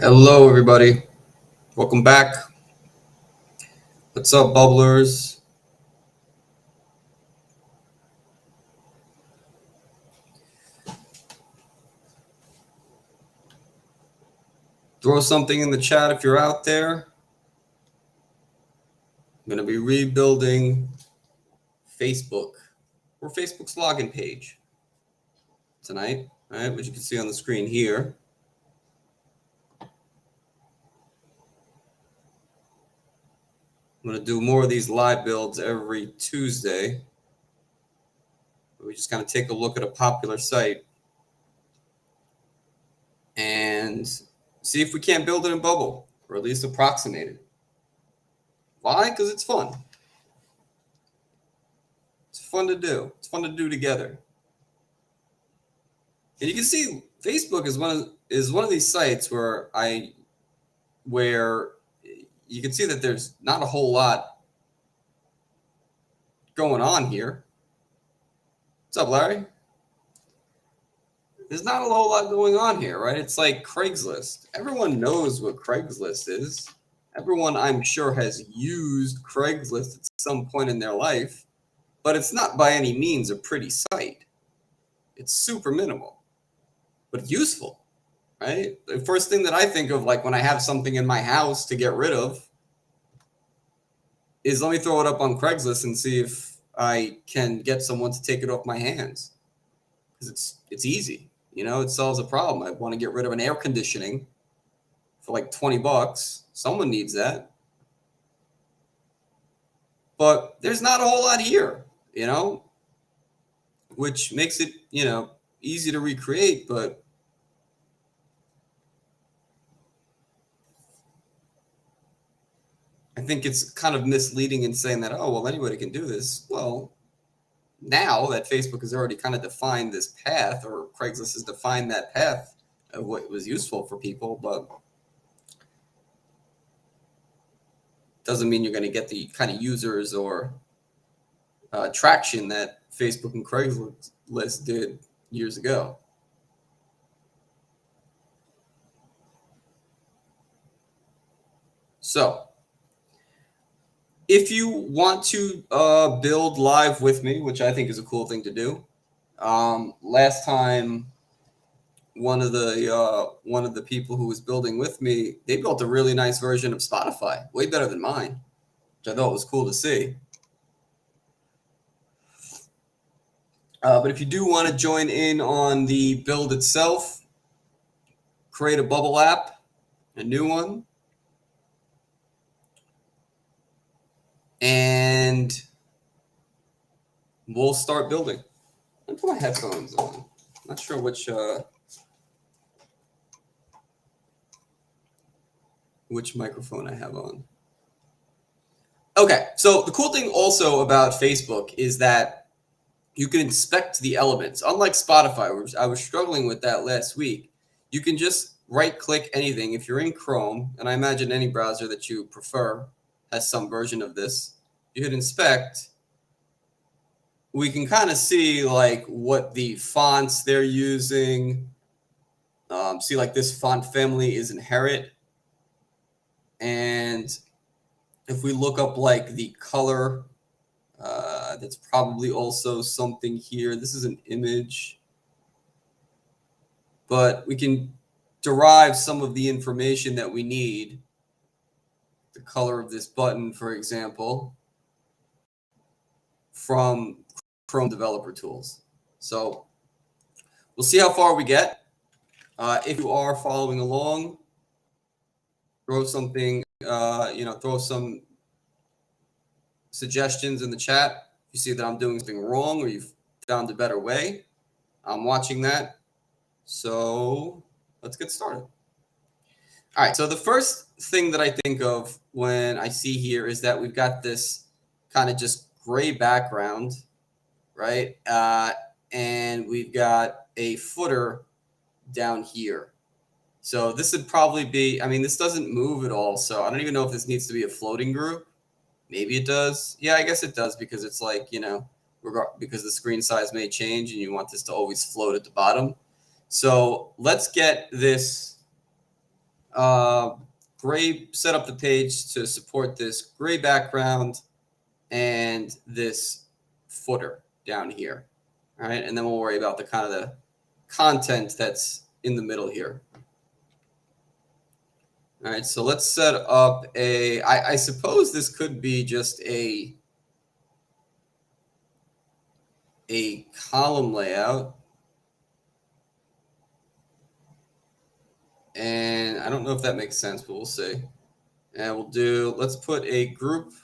Hello, everybody. Welcome back. What's up, bubblers? Throw something in the chat if you're out there. I'm going to be rebuilding Facebook or Facebook's login page tonight, all right, which you can see on the screen here. I'm going to do more of these live builds every Tuesday. We just kind of take a look at a popular site and see if we can't build it in Bubble, or at least approximate it. Why? Because it's fun. It's fun to do. It's fun to do together. And you can see Facebook is one of these sites where you can see that there's not a whole lot going on here. What's up, Larry? There's not a whole lot going on here, right? It's like Craigslist. Everyone knows what Craigslist is. Everyone, I'm sure, has used Craigslist at some point in their life, but it's not by any means a pretty site. It's super minimal, but useful, right? The first thing that I think of, like when I have something in my house to get rid of, is let me throw it up on Craigslist and see if I can get someone to take it off my hands. Because it's easy. You know, it solves a problem. I want to get rid of an air conditioning for like $20. Someone needs that. But there's not a whole lot here, you know, which makes it, you know, easy to recreate, but I think it's kind of misleading in saying that, oh, well, anybody can do this. Well, now that Facebook has already kind of defined this path, or Craigslist has defined that path of what was useful for people, but doesn't mean you're going to get the kind of users or traction that Facebook and Craigslist did years ago. So if you want to build live with me, which I think is a cool thing to do, last time one of the people who was building with me, they built a really nice version of Spotify, way better than mine, which I thought was cool to see. But if you do want to join in on the build itself, create a Bubble app, a new one, and we'll start building. Let me put my headphones on. Not sure which microphone I have on. Okay, so the cool thing also about Facebook is that you can inspect the elements. Unlike Spotify, which I was struggling with that last week, you can just right-click anything. If you're in Chrome, and I imagine any browser that you prefer has some version of this, you hit inspect. We can kind of see like what the fonts they're using. See, like this font family is inherit. And if we look up like the color, that's probably also something here. This is an image, but we can derive some of the information that we need. The color of this button, for example, from Chrome Developer Tools. So we'll see how far we get. If you are following along, throw something, throw some suggestions in the chat. If you see that I'm doing something wrong or you've found a better way, I'm watching that. So let's get started. All right, so the first thing that I think of when I see here is that we've got this kind of just gray background, right? And we've got a footer down here. So this would probably be, I mean, this doesn't move at all. So I don't even know if this needs to be a floating group. Maybe it does. Yeah, I guess it does because it's like, you know, because the screen size may change and you want this to always float at the bottom. So let's get this gray, set up the page to support this gray background and this footer down here. All right, and then we'll worry about the kind of the content that's in the middle here. All right, so let's set up I suppose this could be just a column layout. And I don't know if that makes sense, but we'll see. And let's put a group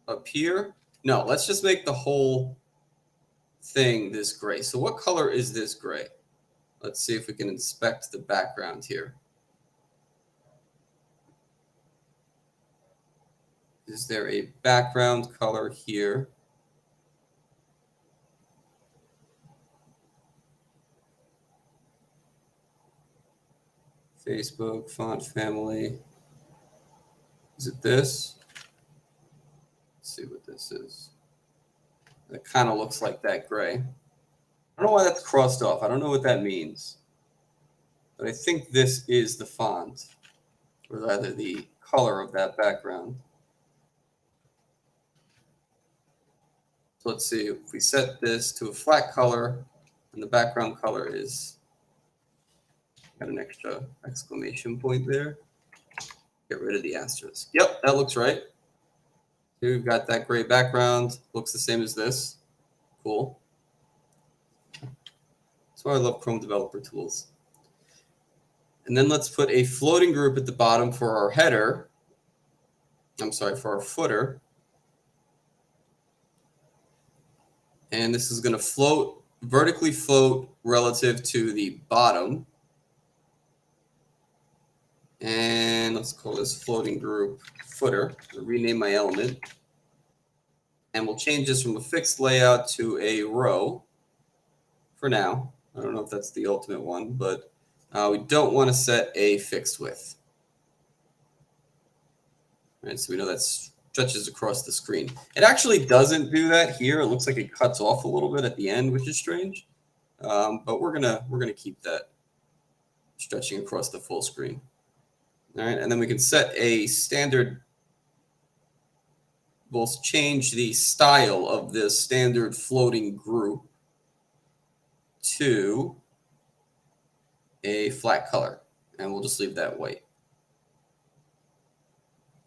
up here. No, let's just make the whole thing this gray. So what color is this gray? Let's see if we can inspect the background here. Is there a background color here? Facebook, font family. Is it this? Let's see what this is. It kind of looks like that gray. I don't know why that's crossed off. I don't know what that means. But I think this is the font, or rather the color of that background. So let's see, if we set this to a flat color, and the background color is, got an extra exclamation point there. Get rid of the asterisk. Yep, that looks right. Here we've got that gray background. Looks the same as this. Cool. That's why I love Chrome Developer Tools. And then let's put a floating group at the bottom for our header. I'm sorry, for our footer. And this is going to vertically float relative to the bottom. And let's call this floating group footer. I'll rename my element. And we'll change this from a fixed layout to a row for now. I don't know if that's the ultimate one, but we don't want to set a fixed width. All right, so we know that stretches across the screen. It actually doesn't do that here. It looks like it cuts off a little bit at the end, which is strange. But we're gonna keep that stretching across the full screen. All right, and then we can set a standard. We'll change the style of this standard floating group to a flat color, and we'll just leave that white.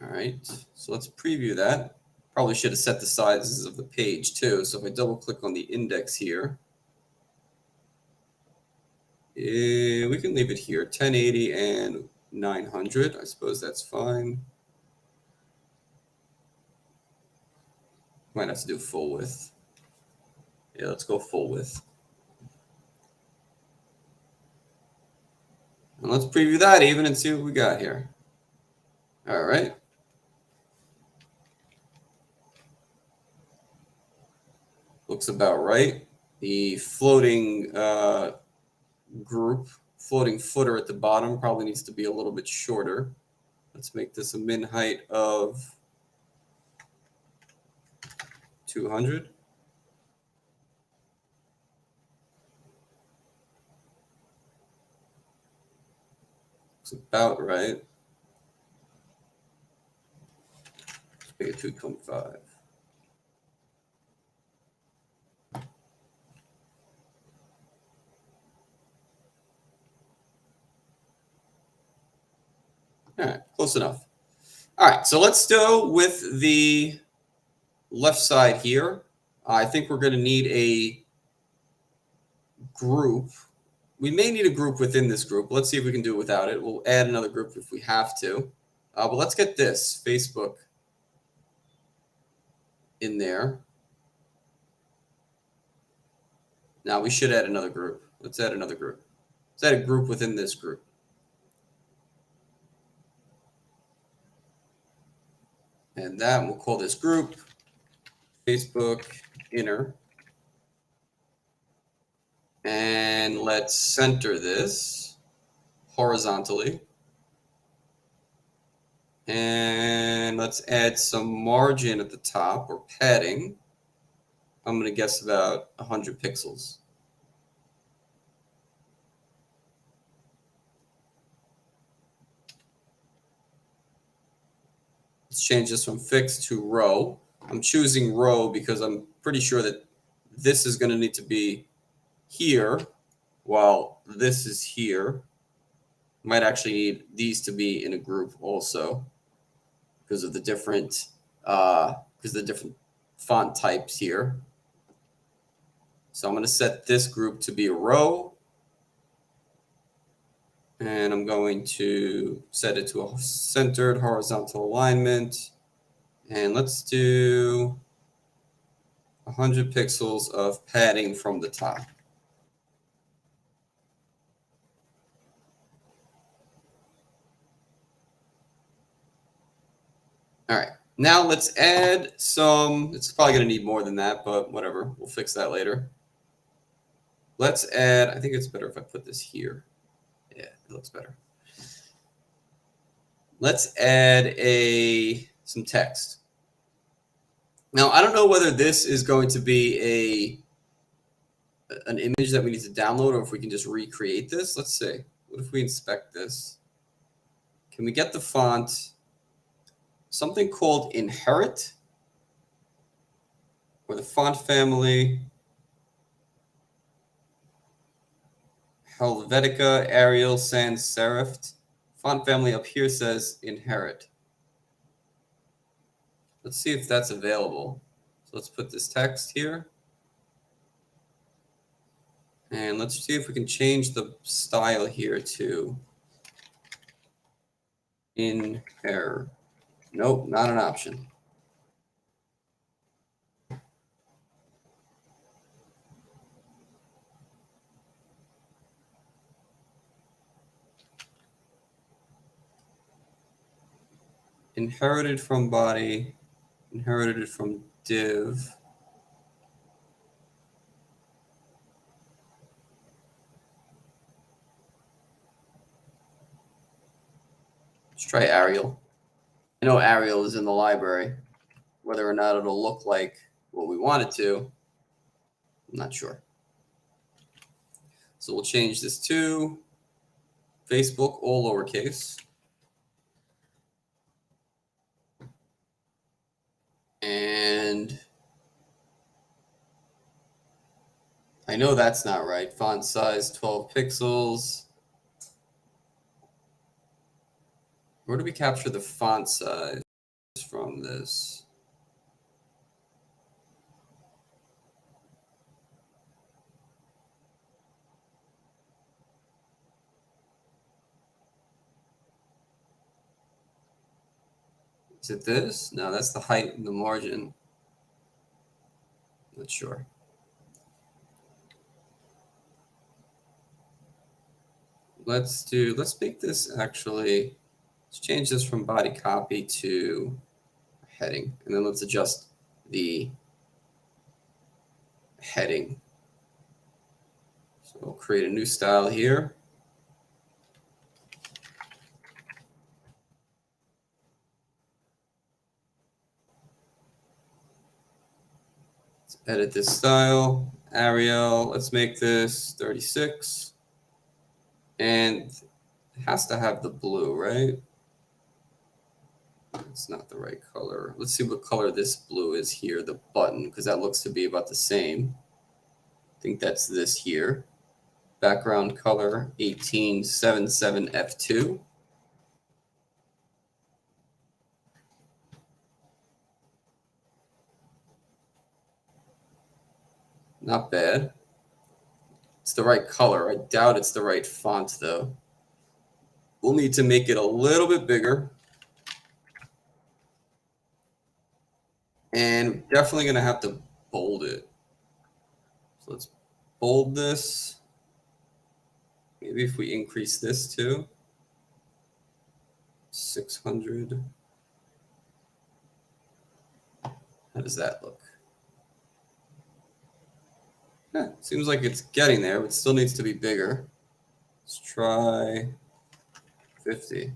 All right, so let's preview that. Probably should have set the sizes of the page too. So if I double click on the index here, we can leave it here, 1080 and 900. I suppose that's fine. Might have to do full width. Yeah, let's go full width. And let's preview that even and see what we got here. All right. Looks about right. The floating floating footer at the bottom probably needs to be a little bit shorter. Let's make this a min height of 200. Looks about right. Let's make it 225. All right, close enough. All right, so let's go with the left side here. I think we're going to need a group. We may need a group within this group. Let's see if we can do it without it. We'll add another group if we have to. But let's get this Facebook in there. Now we should add another group. Let's add another group. Let's add a group within this group. And that we'll call this group Facebook inner. And let's center this horizontally. And let's add some margin at the top, or padding. I'm going to guess about 100 pixels. Let's change this from fixed to row. I'm choosing row because I'm pretty sure that this is going to need to be here while this is here. Might actually need these to be in a group also because of the different font types here. So I'm going to set this group to be a row, and I'm going to set it to a centered horizontal alignment, and let's do 100 pixels of padding from the top. All right, now let's add some, it's probably going to need more than that, but whatever, we'll fix that later. Let's add, I think it's better if I put this here. Yeah, it looks better. Let's add some text. Now, I don't know whether this is going to be an image that we need to download or if we can just recreate this. Let's see. What if we inspect this? Can we get the font? Something called inherit, or the font family, Helvetica, Arial, Sans Serif. Font family up here says inherit. Let's see if that's available. So let's put this text here. And let's see if we can change the style here to inherit. Nope, not an option. Inherited from body, inherited from div. Let's try Arial. I know Arial is in the library. Whether or not it'll look like what we want it to, I'm not sure. So we'll change this to Facebook, all lowercase. And I know that's not right. Font size 12 pixels. Where do we capture the font size from this? Is it this? No, that's the height and the margin. Not sure. Let's make this actually, let's change this from body copy to heading, and then let's adjust the heading. So we'll create a new style here. Let's edit this style, Arial. Let's make this 36. And it has to have the blue, right? It's not the right color. Let's see what color this blue is here, the button, because that looks to be about the same. I think that's this here. Background color 1877 F2. Not bad. It's the right color. I doubt it's the right font, though. We'll need to make it a little bit bigger. And definitely going to have to bold it. So let's bold this. Maybe if we increase this too. 600. How does that look? Yeah, seems like it's getting there, but still needs to be bigger. Let's try 50.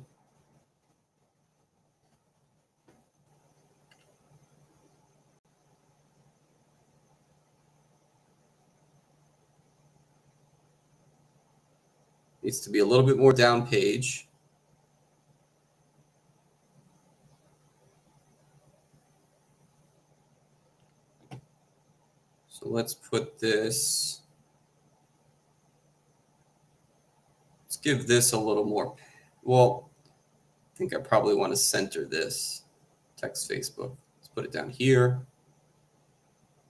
Needs to be a little bit more down page. So let's put this, let's give this a little more, well, I think I probably want to center this text Facebook. Let's put it down here.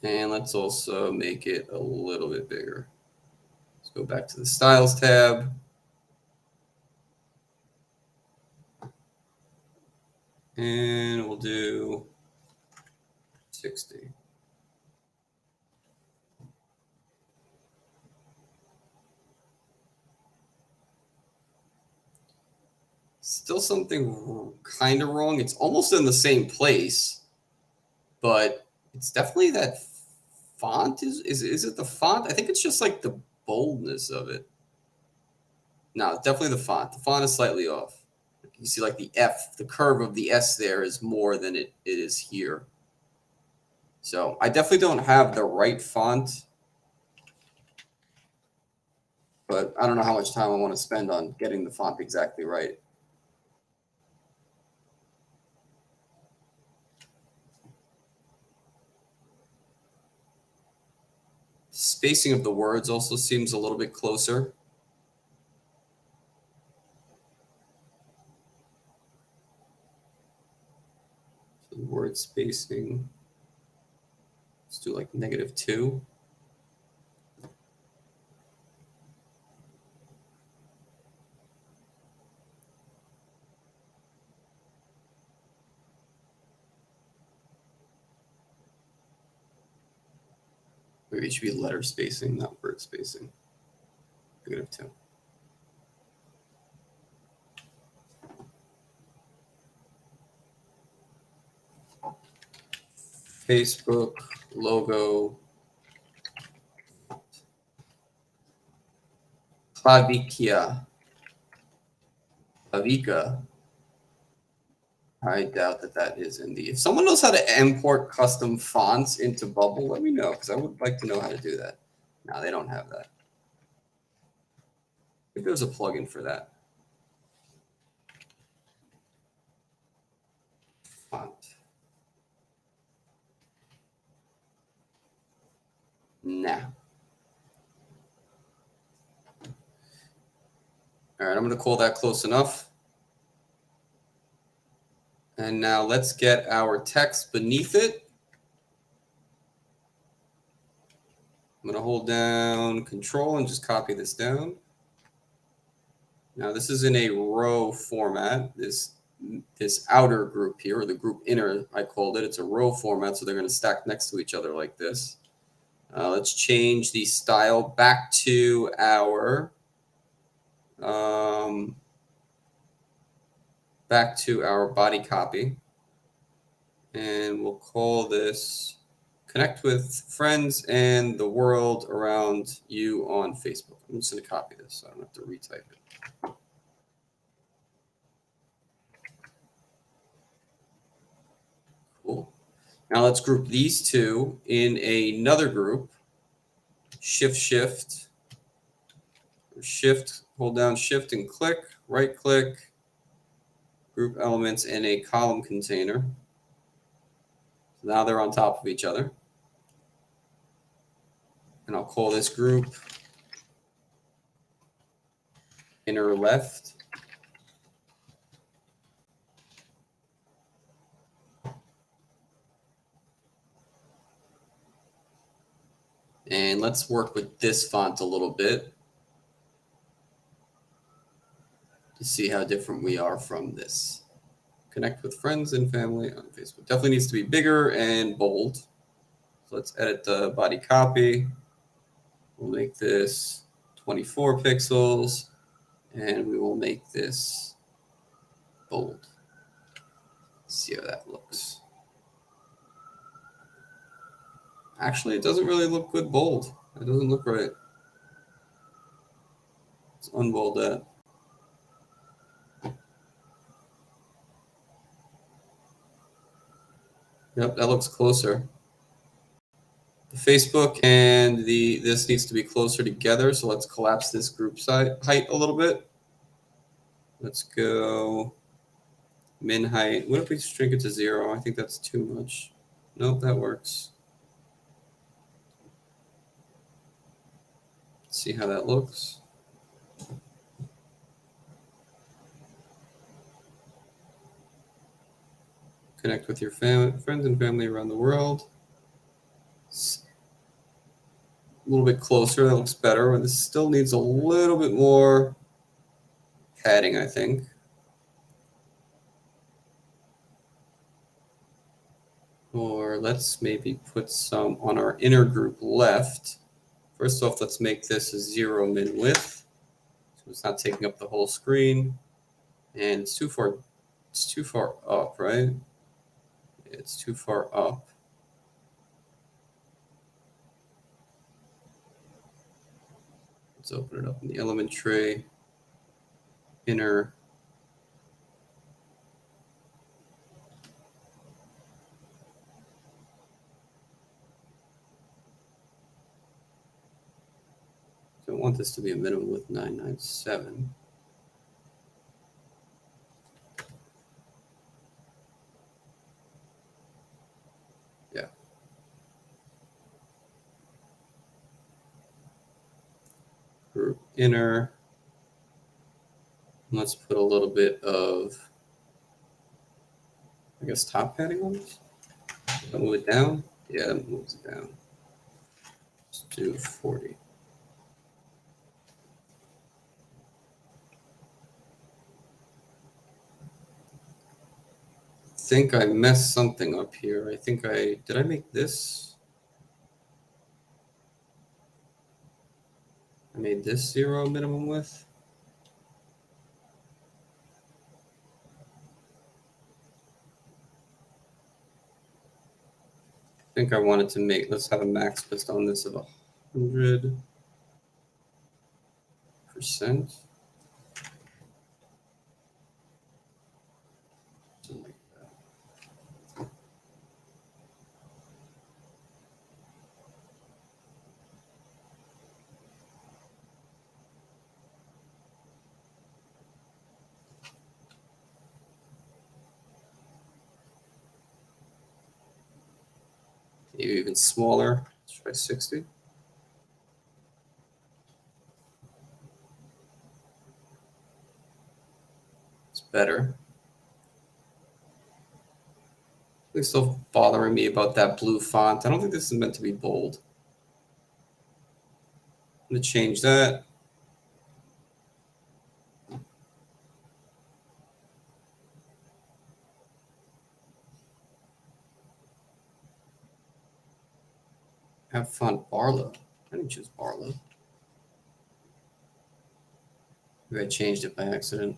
And let's also make it a little bit bigger. Let's go back to the Styles tab. And we'll do 60. Still something kind of wrong. It's almost in the same place, but it's definitely that font. Is it the font? I think it's just like the boldness of it. No, definitely the font. The font is slightly off. You see like the F, the curve of the S there is more than it is here. So I definitely don't have the right font, but I don't know how much time I want to spend on getting the font exactly right. Spacing of the words also seems a little bit closer. So the word spacing, let's do like -2. Maybe it should be letter spacing, not word spacing. -2. Facebook logo. Klavikia. Klavika. I doubt that is in the. If someone knows how to import custom fonts into Bubble, let me know, because I would like to know how to do that. No, they don't have that. I think there's a plugin for that. Font. Nah. All right, I'm going to call that close enough. And now let's get our text beneath it. I'm going to hold down Control and just copy this down. Now this is in a row format. This outer group here, or the group inner, I called it. It's a row format, so they're going to stack next to each other like this. Let's change the style back to our body copy, and we'll call this "Connect with friends and the world around you on Facebook." I'm just going to copy this so I don't have to retype it. Cool. Now let's group these two in another group. Shift, hold down Shift and click, right click, group elements in a column container. So now they're on top of each other. And I'll call this group inner left. And let's work with this font a little bit to see how different we are from this. Connect with friends and family on Facebook. Definitely needs to be bigger and bold. So let's edit the body copy. We'll make this 24 pixels, and we will make this bold. Let's see how that looks. Actually, it doesn't really look good bold. It doesn't look right. Let's unbold that. Yep, that looks closer. The Facebook and this needs to be closer together, so let's collapse this group height a little bit. Let's go min height. What if we shrink it to 0? I think that's too much. Nope, that works. see how that looks. Connect with your friends and family around the world. A little bit closer, that looks better. This still needs a little bit more padding, I think. Or let's maybe put some on our inner group left. First off, let's make this a 0 min width, so it's not taking up the whole screen. And it's too far up, right? It's too far up. Let's open it up in the element tray. Inner. Don't want this to be a minimum width 997. Yeah. Group inner. Let's put a little bit of, I guess, top padding on this. I'll move it down. Yeah, that moves it down. Let's do 40. I think I messed something up here. I think did I make this? I made this 0 minimum width. I think I wanted to make, let's have a max width on this of 100%. Something like that. Maybe even smaller. Let's try 60. It's better. They're still bothering me about that blue font. I don't think this is meant to be bold. I'm going to change that. Have font Barlow. I didn't choose Barlow. Maybe I changed it by accident.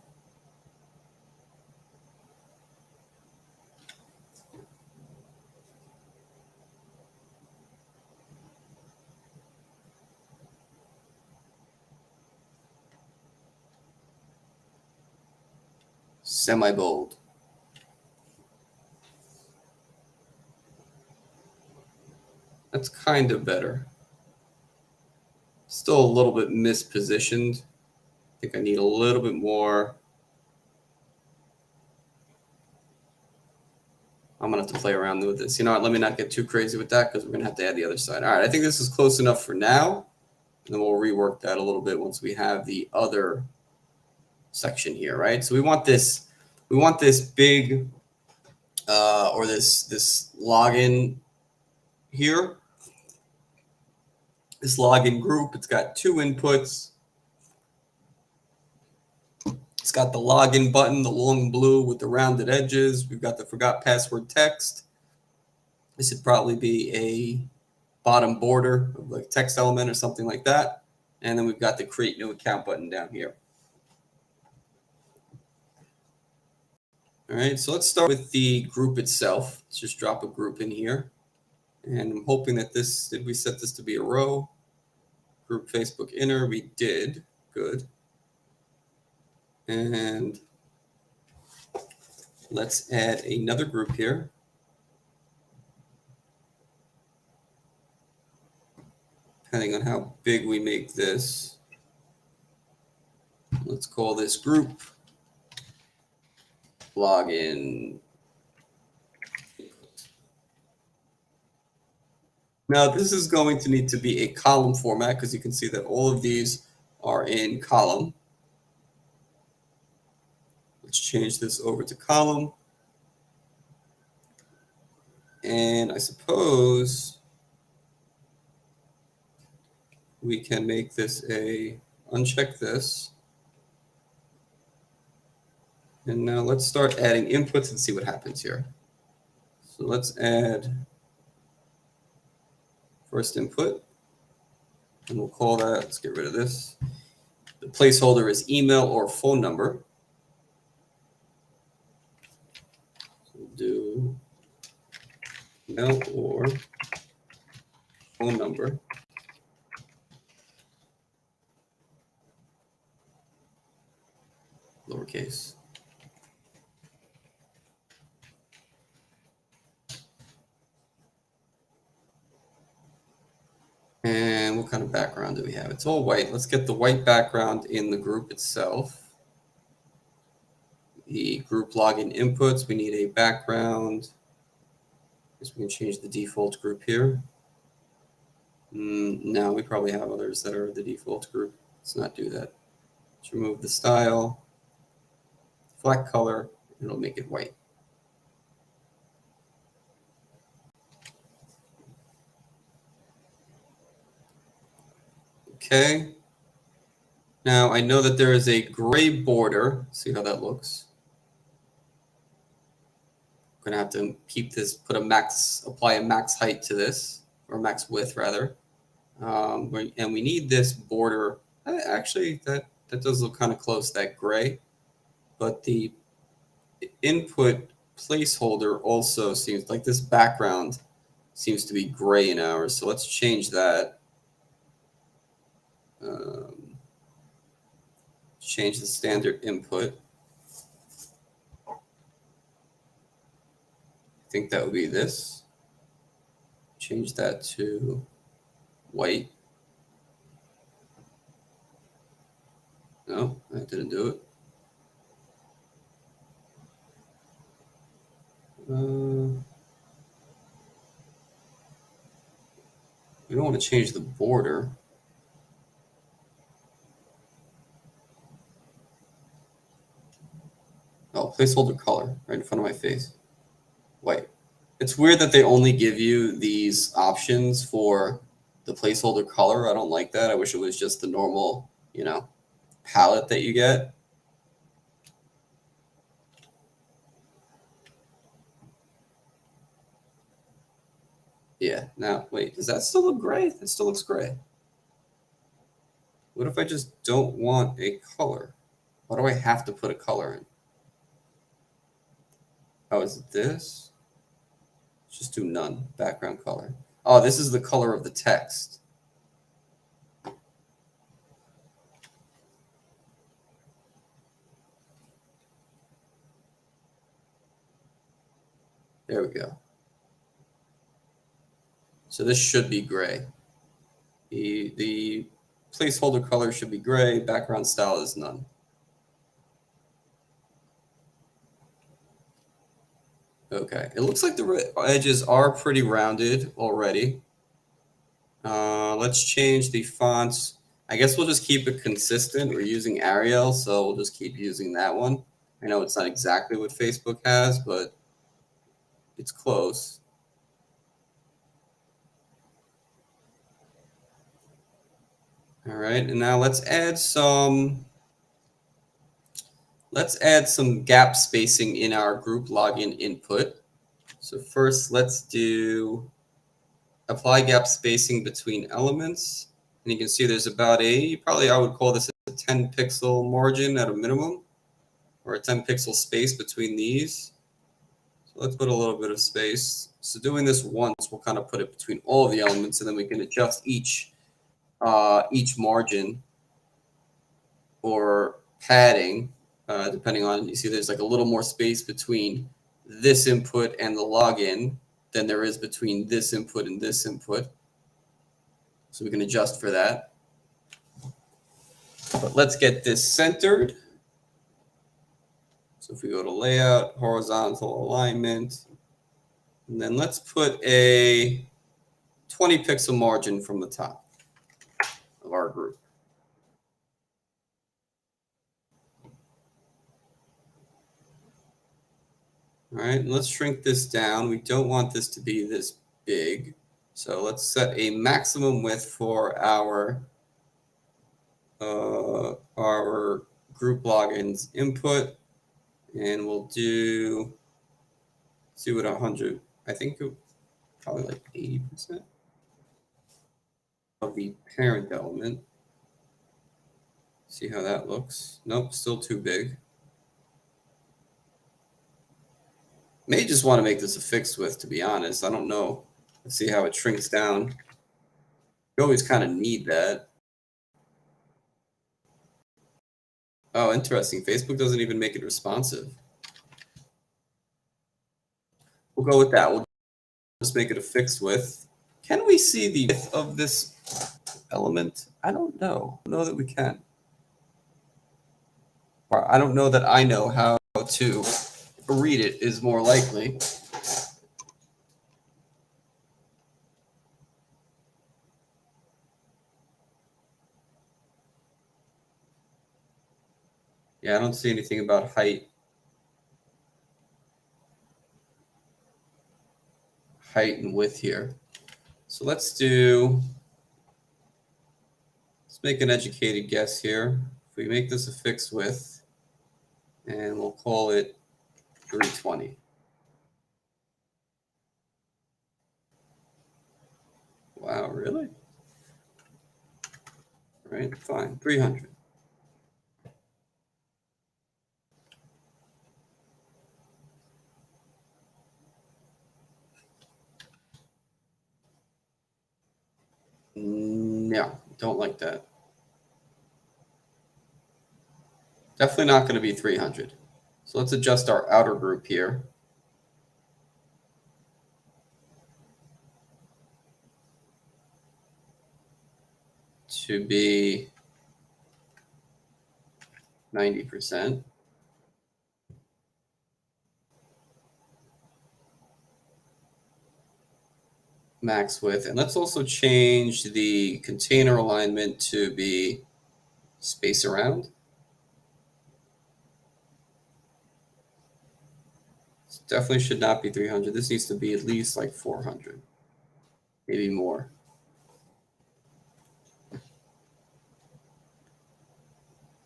Semi-bold. That's kind of better. Still a little bit mispositioned. I think I need a little bit more. I'm going to have to play around with this. You know what? Let me not get too crazy with that because we're going to have to add the other side. All right, I think this is close enough for now. And then we'll rework that a little bit once we have the other section here, right? So we want this big or this login here. This login group, it's got 2 inputs. It's got the login button, the long blue with the rounded edges. We've got the forgot password text. This would probably be a bottom border of like text element or something like that. And then we've got the create new account button down here. All right, so let's start with the group itself. Let's just drop a group in here. And I'm hoping that did we set this to be a row? Group Facebook inner, we did. Good. And let's add another group here. Depending on how big we make this. Let's call this group login. Now this is going to need to be a column format because you can see that all of these are in column. Let's change this over to column. And I suppose we can make this uncheck this. And now let's start adding inputs and see what happens here. So let's add first input, and we'll call that, let's get rid of this. The placeholder is email or phone number. So we'll do email or phone number. Lowercase. And what kind of background do we have? It's all white. Let's get the white background in the group itself. The group login inputs, we need a background. I guess we can change the default group here. No, we probably have others that are the default group. Let's not do that. Let's remove the style, flat color, and it'll make it white. Okay. Now I know that there is a gray border. See how that looks. I'm gonna have to keep this, apply a max height to this, or max width rather. And we need this border. Actually, that does look kind of close, that gray. But the input placeholder also seems like this background seems to be gray in ours. So let's change that. Change the standard input. I think that would be this. Change that to white. No, I didn't do it. We don't want to change the border. Oh, placeholder color right in front of my face. White. It's weird that they only give you these options for the placeholder color. I don't like that. I wish it was just the normal, palette that you get. Yeah. Now, wait, does that still look gray? It still looks gray. What if I just don't want a color? Why do I have to put a color in? Oh, is it this? Just do none, background color. Oh, this is the color of the text. There we go. So this should be gray. The placeholder color should be gray, background style is none. Okay, it looks like the edges are pretty rounded already. Let's change the fonts. I guess we'll just keep it consistent. We're using Arial, so we'll just keep using that one. I know it's not exactly what Facebook has, but it's close. All right, and now let's add some gap spacing in our group login input. So first, let's do apply gap spacing between elements. And you can see there's about I would call this a 10 pixel margin at a minimum, or a 10 pixel space between these. So let's put a little bit of space. So doing this once, we'll kind of put it between all of the elements, and then we can adjust each margin or padding, depending on, you see there's like a little more space between this input and the login than there is between this input and this input. So we can adjust for that. But let's get this centered. So if we go to layout, horizontal alignment, and then let's put a 20 pixel margin from the top of our group. All right, let's shrink this down. We don't want this to be this big. So let's set a maximum width for our group logins input, and we'll do, let's do it 100. I think probably like 80% of the parent element. See how that looks. Nope, still too big. May just want to make this a fixed width, to be honest. I don't know. Let's see how it shrinks down. You always kind of need that. Oh, interesting. Facebook doesn't even make it responsive. We'll go with that. We'll just make it a fixed width. Can we see the width of this element? I don't know. I don't know that we can. Or I don't know that I know how to read it is more likely. Yeah, I don't see anything about height. Height and width here. So let's make an educated guess here. If we make this a fixed width, and we'll call it 320. Wow, really? All right, fine, 300. No, don't like that. Definitely not going to be 300. So let's adjust our outer group here. To be 90%. Max width. And let's also change the container alignment to be space around. This definitely should not be 300. This needs to be at least like 400, maybe more.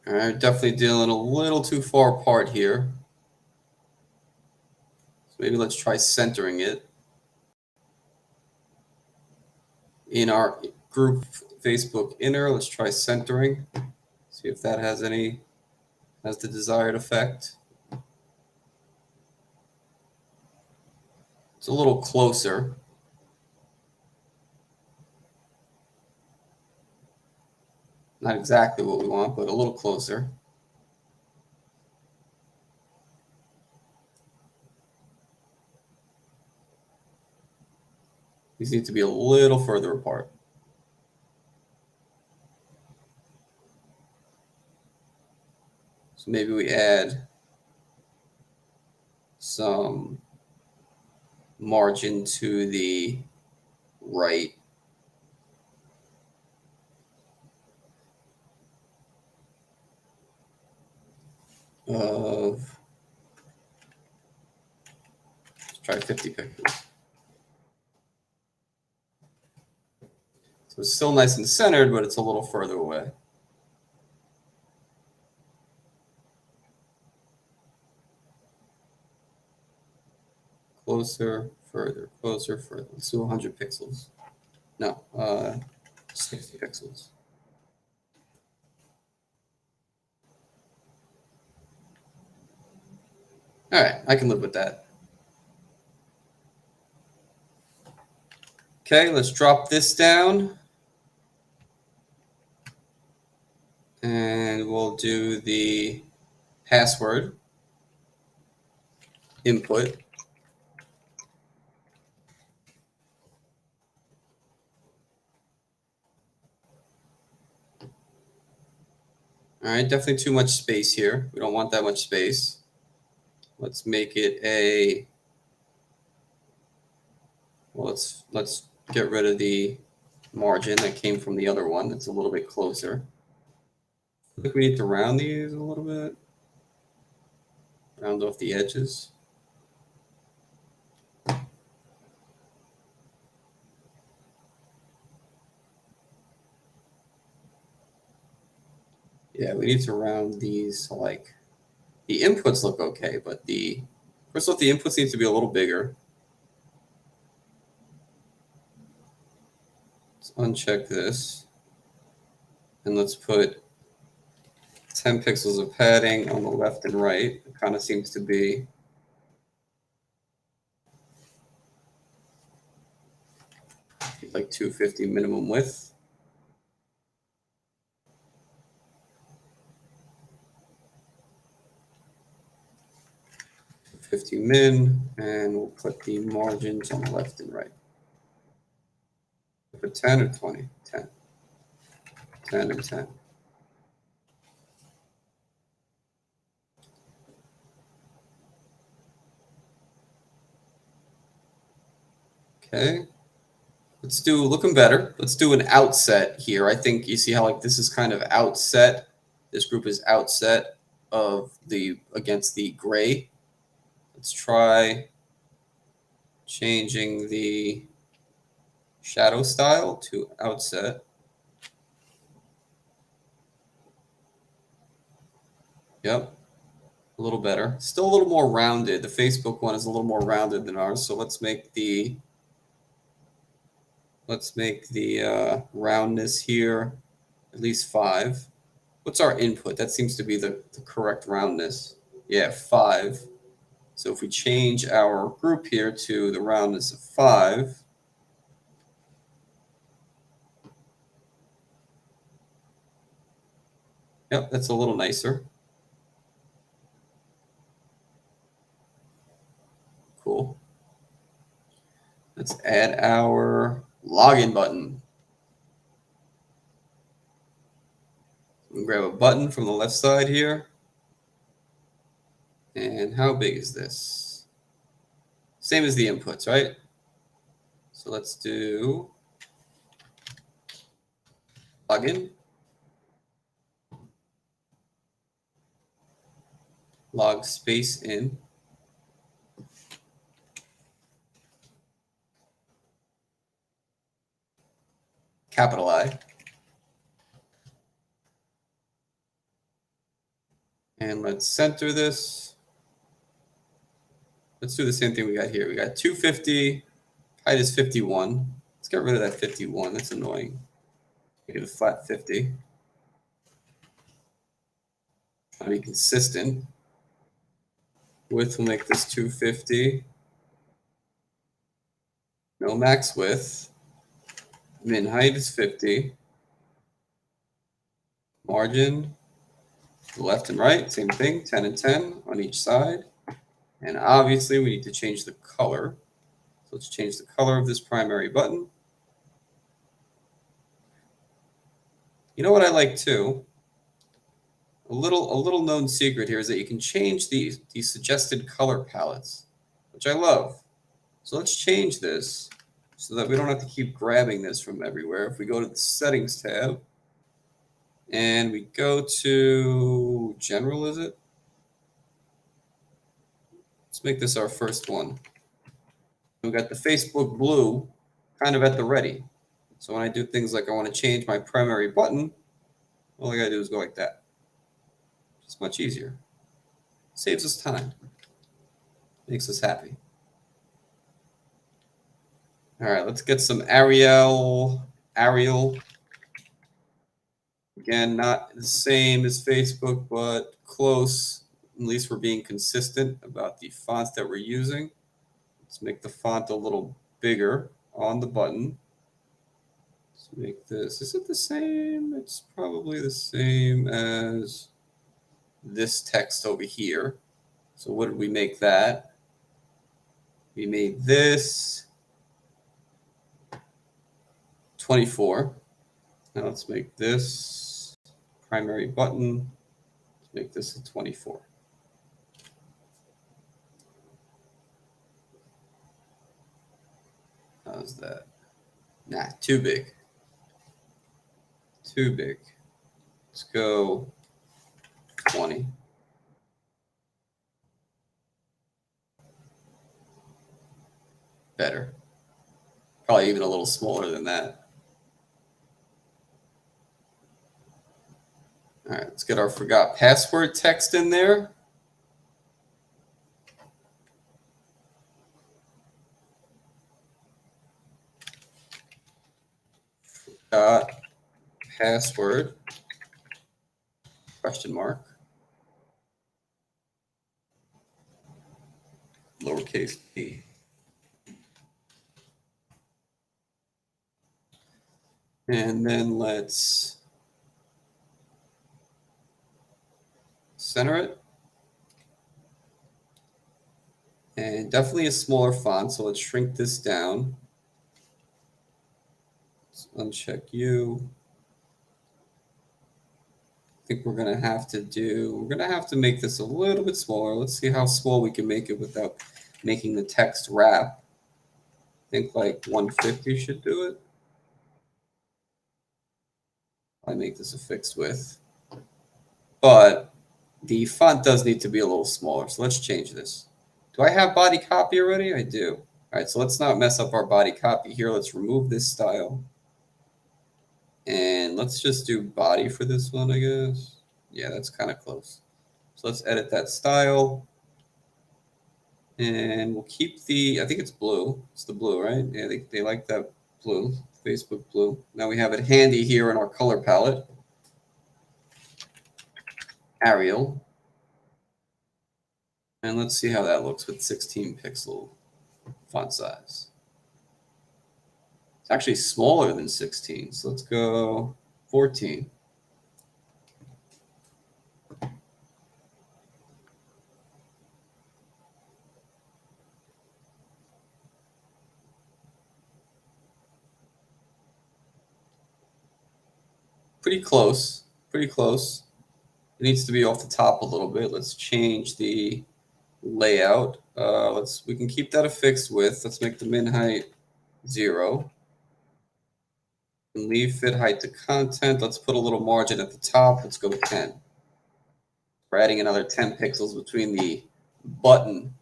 All right, definitely dealing a little too far apart here. So maybe let's try centering it. In our group Facebook inner, let's try centering. See if that has the desired effect. It's a little closer. Not exactly what we want, but a little closer. These need to be a little further apart. So maybe we add some margin to the right. Let's try 50 pixels. So it's still nice and centered, but it's a little further away. Closer, further, closer, further. Let's do 100 pixels. No, 60 pixels. All right, I can live with that. Okay, let's drop this down. And we'll do the password input. All right, definitely too much space here. We don't want that much space. Let's make it a, well, let's get rid of the margin that came from the other one that's a little bit closer. I think we need to round these a little bit. Round off the edges. Yeah, we need to round these. Like, the inputs look okay, but first off, the inputs need to be a little bigger. Let's uncheck this. And let's put 10 pixels of padding on the left and right. It kind of seems to be like 250 minimum width. $50 min, and we'll put the margins on the left and right. Put 10 or 20? 10. 10 and 10. Okay. Let's do, looking better. Let's do an outset here. I think you see how like this is kind of outset. This group is outset against the gray. Let's try changing the shadow style to outset. Yep, a little better. Still a little more rounded. The Facebook one is a little more rounded than ours. So let's make the roundness here at least 5. What's our input? That seems to be the correct roundness. Yeah, 5. So if we change our group here to the roundness of 5, yep, that's a little nicer. Cool. Let's add our login button. We'll grab a button from the left side here. And how big is this? Same as the inputs, right? So let's do login. Log space in. Capital I. And let's center this. Let's do the same thing we got here. We got 250, height is 51. Let's get rid of that 51. That's annoying. Make it a flat 50. Try to be consistent. Width will make this 250. No max width. Min height is 50. Margin, left and right, same thing, 10 and 10 on each side. And obviously we need to change the color. So let's change the color of this primary button. You know what I like too? A little known secret here is that you can change these suggested color palettes, which I love. So let's change this so that we don't have to keep grabbing this from everywhere. If we go to the settings tab and we go to general, is it? Let's make this our first one. We've got the Facebook blue kind of at the ready. So when I do things like I want to change my primary button, all I got to do is go like that. It's much easier. Saves us time. Makes us happy. All right, let's get some Arial. Again, not the same as Facebook, but close. At least we're being consistent about the fonts that we're using. Let's make the font a little bigger on the button. Let's make this. Is it the same? It's probably the same as this text over here. So what did we make that? We made this 24. Now let's make this primary button. Let's make this a 24. How's that? Nah, too big. Too big. Let's go 20. Better. Probably even a little smaller than that. All right, let's get our forgot password text in there. Forgot password, question mark, lowercase p. And then let's center it. And definitely a smaller font, so let's shrink this down. Let's uncheck you. I think we're gonna have to make this a little bit smaller. Let's see how small we can make it without making the text wrap. I think like 150 should do it. I make this a fixed width. But the font does need to be a little smaller, so let's change this. Do I have body copy already? I do. All right, so let's not mess up our body copy here. Let's remove this style. And let's just do body for this one, I guess. Yeah, that's kind of close. So let's edit that style. And we'll keep I think it's blue. It's the blue, right? Yeah, they like that blue, Facebook blue. Now we have it handy here in our color palette. Arial. And let's see how that looks with 16 pixel font size. It's actually smaller than 16, so let's go 14. Pretty close, pretty close. It needs to be off the top a little bit. Let's change the layout. We can keep that a fixed width. Let's make the min height 0. And leave fit height to content. Let's put a little margin at the top. Let's go 10. We're adding another 10 pixels between the button,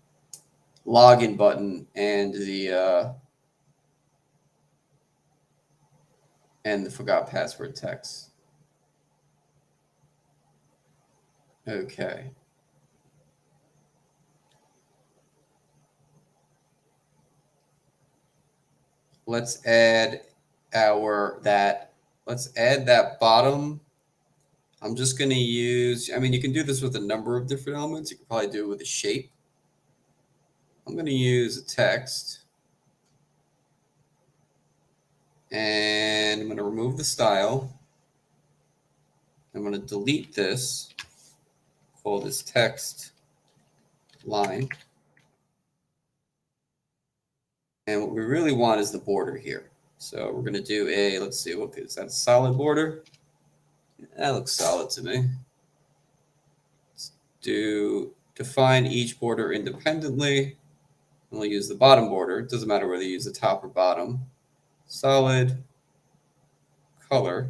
login button, and the forgot password text. Okay. Let's add that bottom. I'm just going to use, I mean, you can do this with a number of different elements. You can probably do it with a shape. I'm going to use a text. And I'm going to remove the style. I'm going to delete this. Call this text line. And what we really want is the border here. So we're going to do let's see, what is that, a solid border? That looks solid to me. Let's define each border independently. And we'll use the bottom border. It doesn't matter whether you use the top or bottom. Solid color.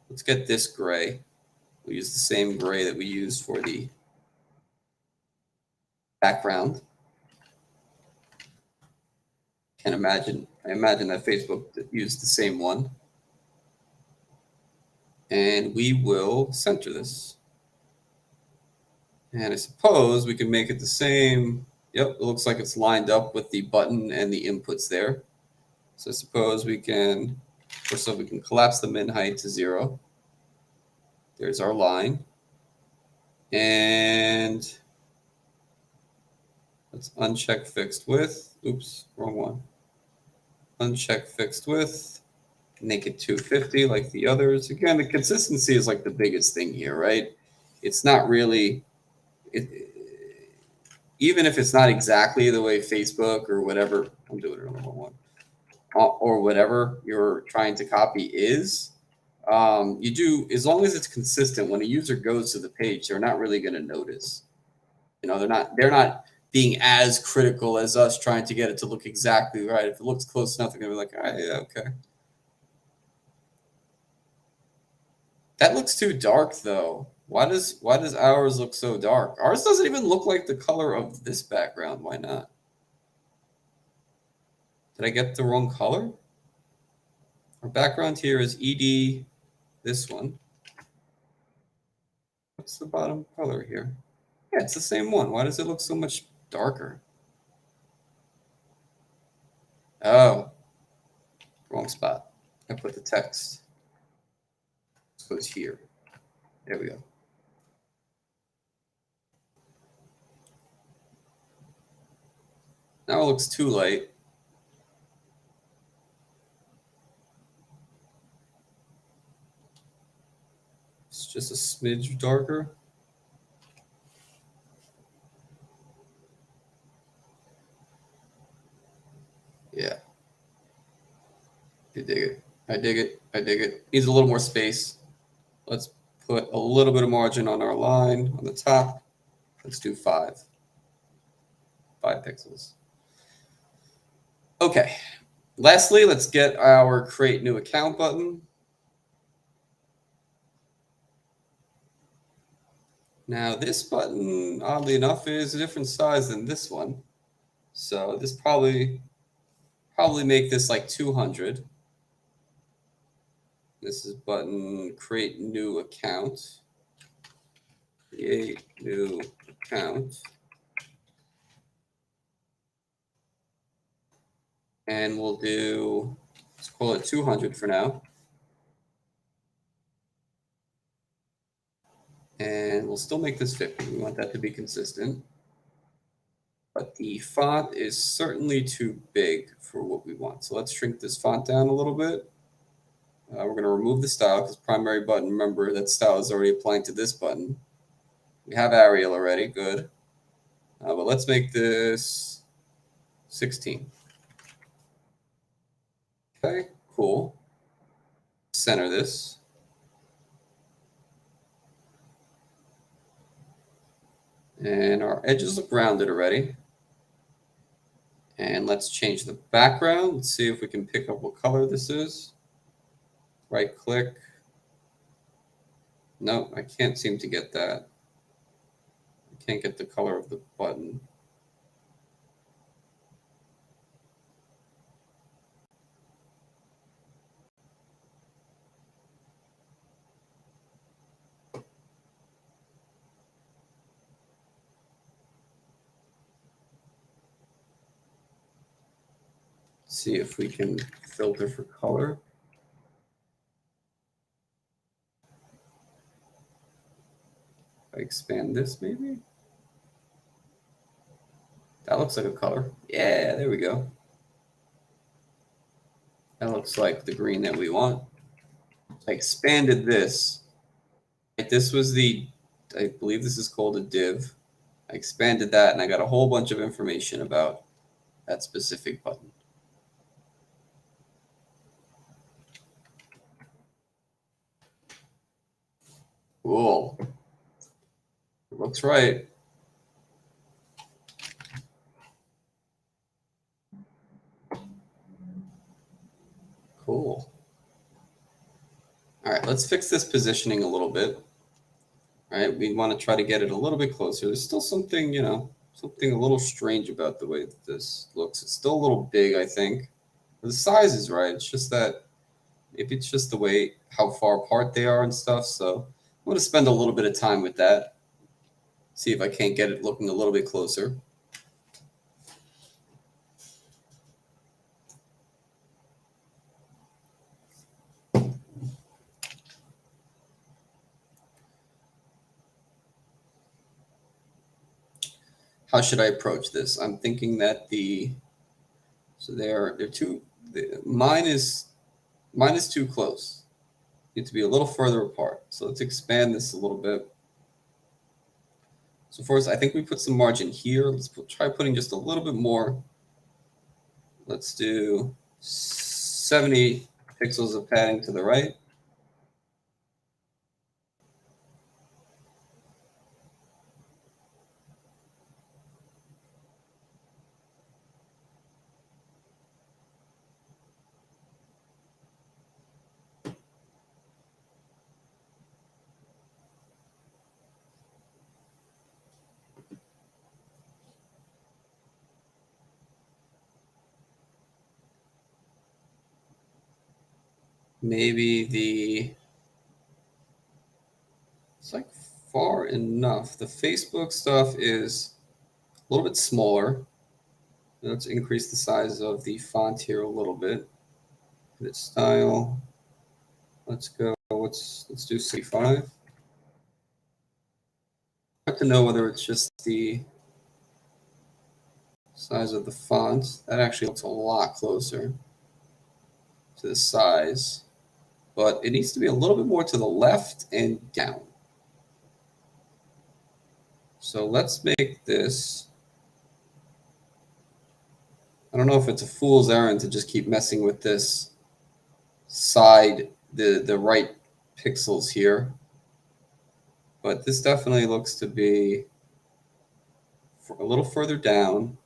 Let's get this gray. We'll use the same gray that we used for the background. I imagine that Facebook used the same one. And we will center this. And I suppose we can make it the same. Yep, it looks like it's lined up with the button and the inputs there. So I suppose we can, first off, we can collapse the min height to 0. There's our line. And let's uncheck fixed width. Oops, wrong one. Uncheck fixed width. Make it 250 like the others. Again, the consistency is like the biggest thing here, right? It's not really, even if it's not exactly the way Facebook or whatever, I'm doing it on the wrong one, or whatever you're trying to copy is, you do, as long as it's consistent, when a user goes to the page, they're not really going to notice. You know, they're not, being as critical as us trying to get it to look exactly right. If it looks close enough, they're gonna be like, all right, yeah, okay. That looks too dark though. Why does ours look so dark? Ours doesn't even look like the color of this background. Why not? Did I get the wrong color? Our background here is ED, this one. What's the bottom color here? Yeah, it's the same one. Why does it look so much darker? Oh, wrong spot. I put the text. It goes here. There we go. Now it looks too light. It's just a smidge darker. Yeah. I dig it. I dig it. I dig it. Needs a little more space. Let's put a little bit of margin on our line on the top. Let's do 5 pixels. Okay. Lastly, let's get our create new account button. Now this button, oddly enough, is a different size than this one. So this probably make this like 200. This is button create new account. Create new account. And we'll do, let's call it 200 for now. And we'll still make this 50. We want that to be consistent. But the font is certainly too big for what we want. So let's shrink this font down a little bit. We're going to remove the style because primary button, remember that style is already applying to this button. We have Arial already, good. But let's make this 16. Okay, cool. Center this. And our edges look rounded already. And let's change the background. Let's see if we can pick up what color this is. Right click. No, I can't seem to get that. I can't get the color of the button. See if we can filter for color. I expand this maybe. That looks like a color. Yeah, there we go. That looks like the green that we want. I expanded this. This was the, I believe this is called a div. I expanded that and I got a whole bunch of information about that specific button. Cool. Looks right. Cool. All right, let's fix this positioning a little bit. All right, we want to try to get it a little bit closer. There's still something, something a little strange about the way that this looks. It's still a little big, I think. The size is right. It's just that maybe it's just the way how far apart they are and stuff. So I'm going to spend a little bit of time with that. See if I can't get it looking a little bit closer. How should I approach this? I'm thinking that they're too, mine is too close. Need to be a little further apart. So let's expand this a little bit. So first, I think we put some margin here. Let's try putting just a little bit more. Let's do 70 pixels of padding to the right. maybe it's like far enough. The Facebook stuff is a little bit smaller. Let's increase the size of the font here a little bit. Edit style. Let's go. Let's do 65. I have to know whether it's just the size of the font. That actually looks a lot closer to the size, but it needs to be a little bit more to the left and down. So let's make this. I don't know if it's a fool's errand to just keep messing with this side, the right pixels here, but this definitely looks to be a little further down.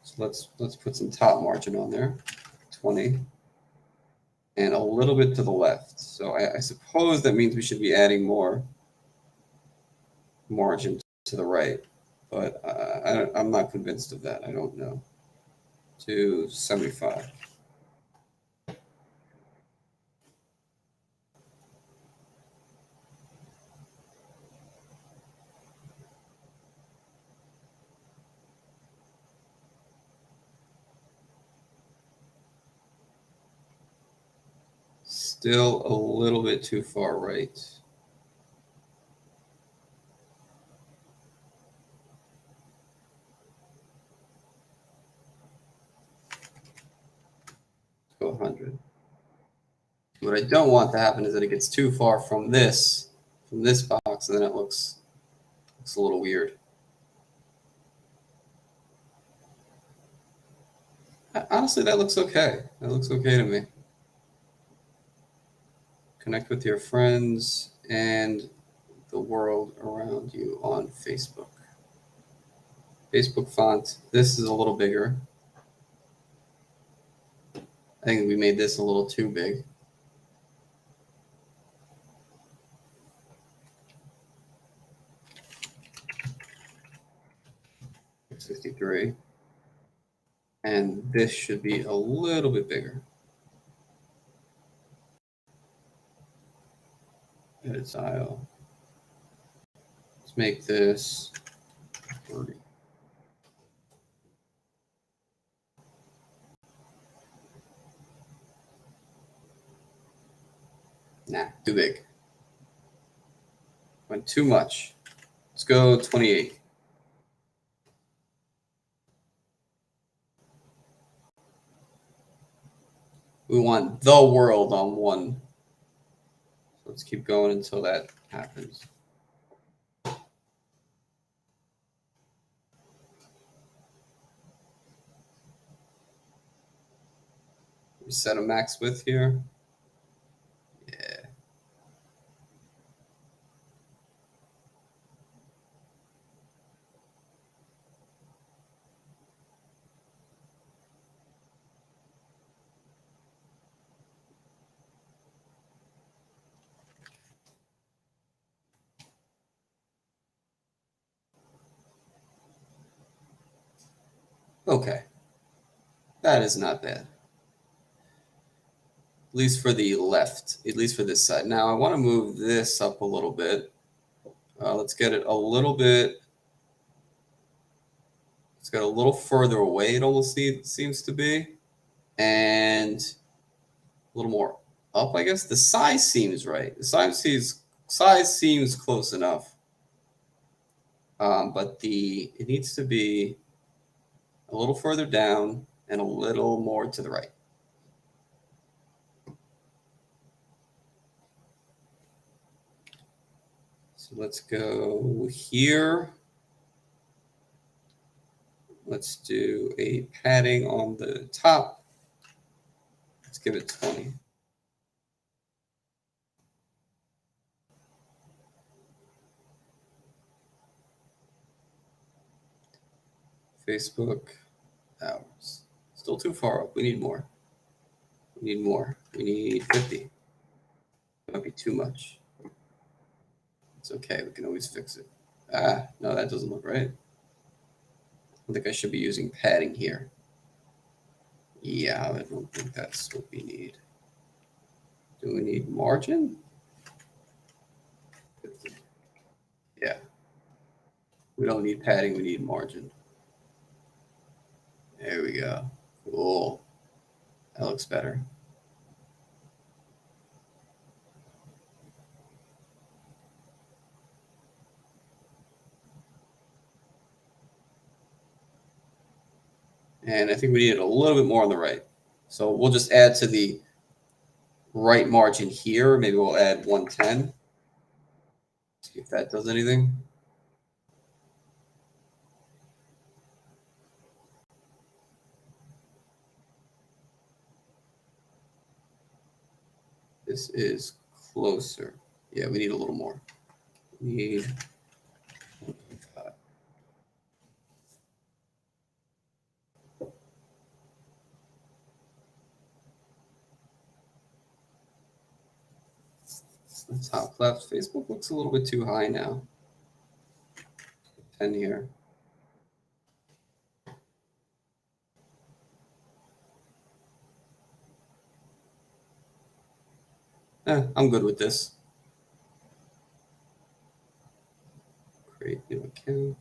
So let's put some top margin on there, 20, and a little bit to the left. So I suppose that means we should be adding more margin to the right, but I'm not convinced of that. I don't know. To 75. Still a little bit too far right. Go 100. What I don't want to happen is that it gets too far from this box, and then it looks a little weird. Honestly, that looks okay. That looks okay to me. Connect with your friends and the world around you on Facebook. Facebook font. This is a little bigger. I think we made this a little too big. It's 53. And this should be a little bit bigger. Edit style. Let's make this 30. Nah, too big. Went too much. Let's go 28. We want the world on one. So let's keep going until that happens. We set a max width here. Yeah. Okay. That is not bad. At least for the left, at least for this side. Now I want to move this up a little bit. Let's get it a little bit. Let's get a little further away, it almost seems to be. And a little more up, I guess. The size seems right. The size seems close enough. But it needs to be a little further down and a little more to the right. So let's go here. Let's do a padding on the top. Let's give it 20. Facebook hours. Still too far up. We need more. We need more. We need 50. Might be too much. It's okay. We can always fix it. Ah, no, that doesn't look right. I think I should be using padding here. Yeah, I don't think that's what we need. Do we need margin? Yeah. We don't need padding, we need margin. There we go. Cool. That looks better. And I think we need it a little bit more on the right. So we'll just add to the right margin here. Maybe we'll add 110. See if that does anything. This is closer. Yeah, we need a little more. We need 1.5. The top left. Facebook looks a little bit too high now. 10 here. I'm good with this. Create new account.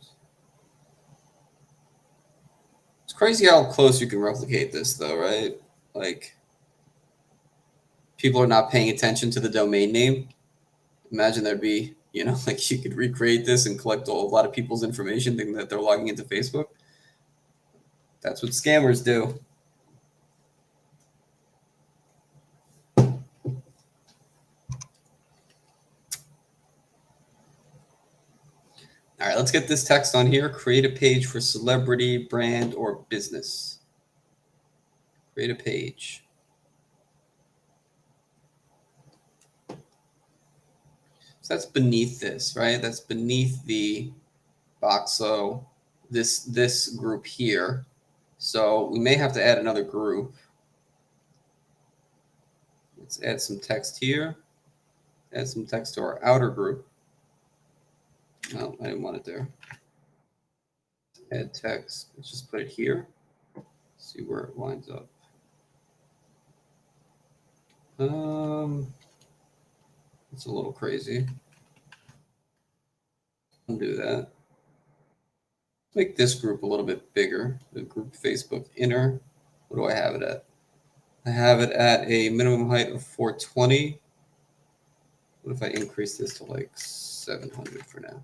It's crazy how close you can replicate this, though, right? Like, people are not paying attention to the domain name. Imagine there'd be, like you could recreate this and collect a lot of people's information, thinking that they're logging into Facebook. That's what scammers do. All right, let's get this text on here. Create a page for celebrity, brand, or business. Create a page. So that's beneath this, right? That's beneath the Boxo, this group here. So we may have to add another group. Let's add some text here. Add some text to our outer group. No, I didn't want it there. Add text. Let's just put it here. See where it lines up. It's a little crazy. Undo that. Make this group a little bit bigger. The group Facebook inner. What do I have it at? I have it at a minimum height of 420. What if I increase this to like 700 for now?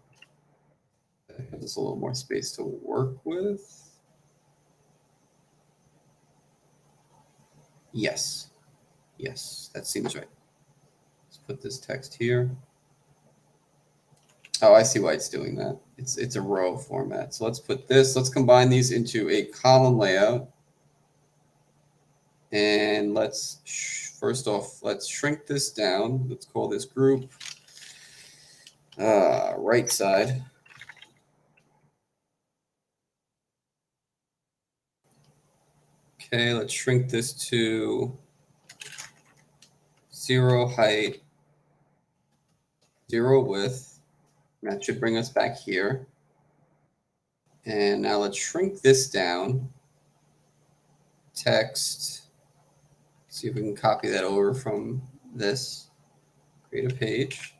That gives us a little more space to work with. Yes. Yes, that seems right. Let's put this text here. Oh, I see why it's doing that. It's a row format. So let's put this. Let's combine these into a column layout. And let's, first off, let's shrink this down. Let's call this group right side. Okay, let's shrink this to 0 height, 0 width. That should bring us back here. And now let's shrink this down. Text. See if we can copy that over from this. Create a page.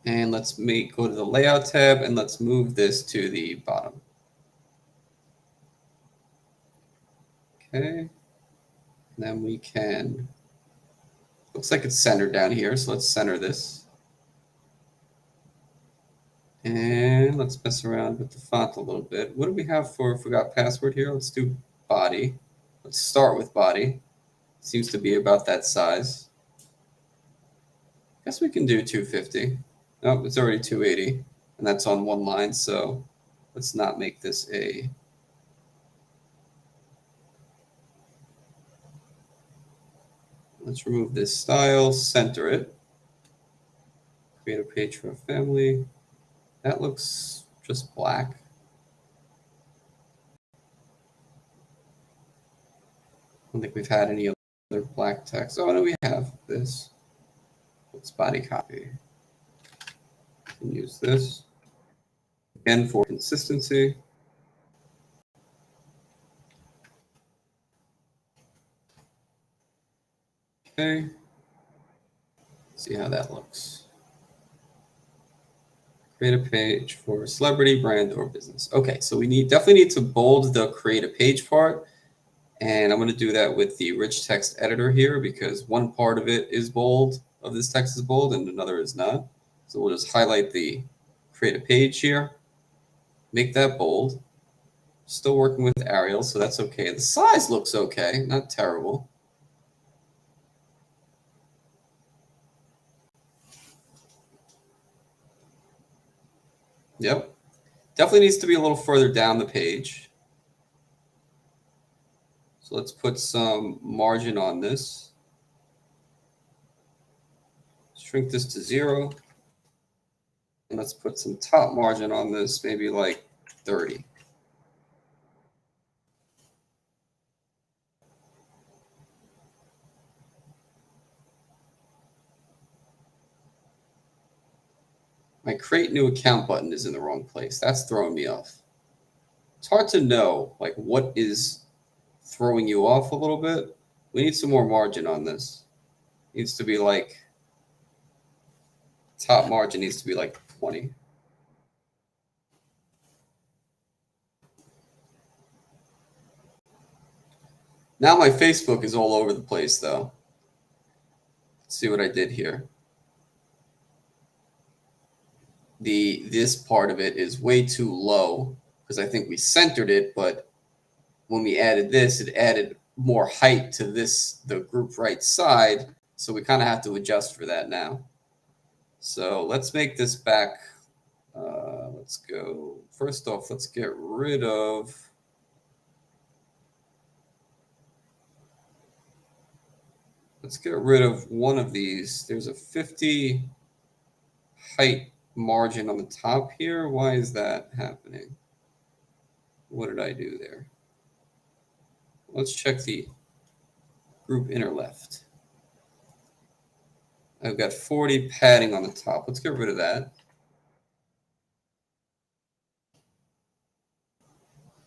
And let's go to the layout tab and let's move this to the bottom. Okay. And then we can, looks like it's centered down here. So let's center this. And let's mess around with the font a little bit. What do we have for forgot password here? Let's do body. Let's start with body. Seems to be about that size. Guess we can do 250. Nope, it's already 280. And that's on one line. So let's not make this a... Let's remove this style, center it. Create a page for a family. That looks just black. I don't think we've had any other black text. Oh, no, we have this. It's body copy. And use this again for consistency. Okay. See how that looks. Create a page for a celebrity, brand, or business. Okay, so we definitely need to bold the create a page part. And I'm going to do that with the rich text editor here because one part of it is bold, of this text is bold, and another is not. So we'll just highlight the create a page here, make that bold. Still working with Arial, so that's okay. The size looks okay, not terrible. Yep. Definitely needs to be a little further down the page. So let's put some margin on this. Shrink this to 0. And let's put some top margin on this, maybe like 30. My create new account button is in the wrong place. That's throwing me off. It's hard to know like what is throwing you off a little bit. We need some more margin on this. It needs to be like top margin needs to be like 20. Now my Facebook is all over the place though. Let's see what I did here. This part of it is way too low because I think we centered it, but when we added this, it added more height to the group right side. So we kind of have to adjust for that now. So let's make this back. Let's go. First off, let's get rid of. Let's get rid of one of these. There's a 50 height margin on the top here. Why is that happening? What did I do there? Let's check the group inner left. I've got 40 padding on the top. Let's get rid of that.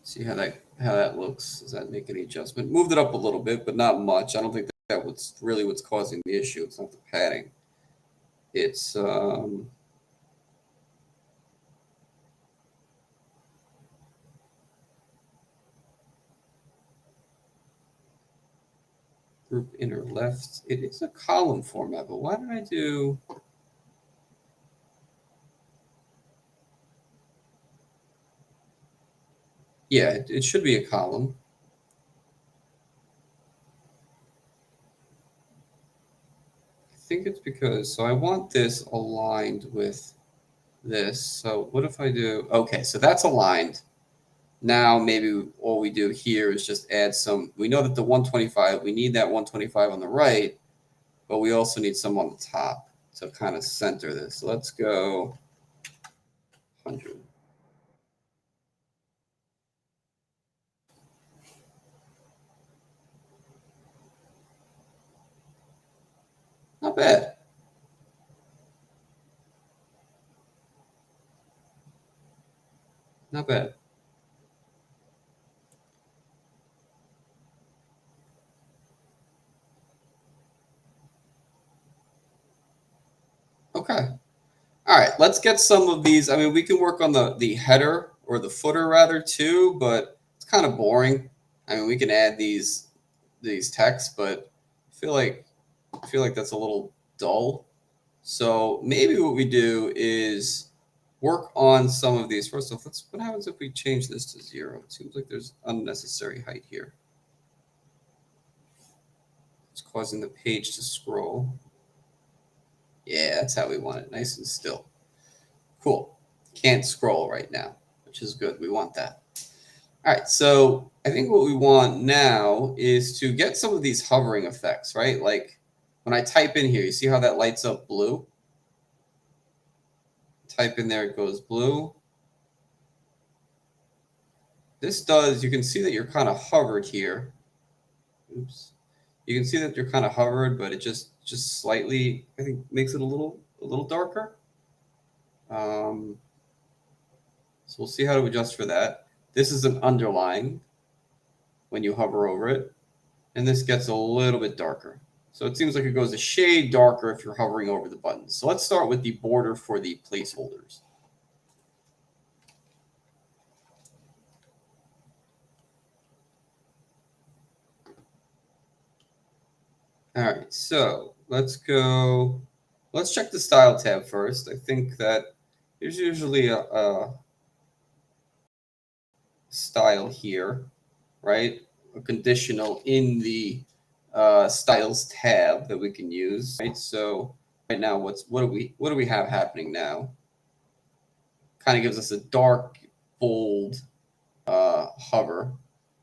See how that looks. Does that make any adjustment? Moved it up a little bit, but not much. I don't think that's really what's causing the issue. It's not the padding. It's group inner left. It is a column format, but why did I do? Yeah, it should be a column. I think it's because, so I want this aligned with this. So what if I do, okay, so that's aligned. Now maybe all we do here is just add some, we know that the 125, we need that 125 on the right, but we also need some on the top to kind of center this. So let's go 100. Not bad. Not bad. Okay. All right, let's get some of these. I mean, we can work on the header or the footer rather too, but it's kind of boring. I mean, we can add these texts, but I feel like that's a little dull. So maybe what we do is work on some of these. First off, what happens if we change this to 0? It seems like there's unnecessary height here. It's causing the page to scroll. Yeah, that's how we want it, nice and still. Cool. Can't scroll right now, which is good. We want that. All right, so I think what we want now is to get some of these hovering effects, right? Like when I type in here, you see how that lights up blue? Type in there, it goes blue. This does, you can see that you're kind of hovered here. Oops. You can see that they're kind of hovered, but it just slightly, I think, makes it a little darker. So we'll see how to adjust for that. This is an underline when you hover over it, and this gets a little bit darker. So it seems like it goes a shade darker if you're hovering over the buttons. So let's start with the border for the placeholders. All right, so let's check the style tab first. I think that there's usually a style here, right? A conditional in the styles tab that we can use, right? So right now, what do we have happening now? Kind of gives us a dark, bold hover,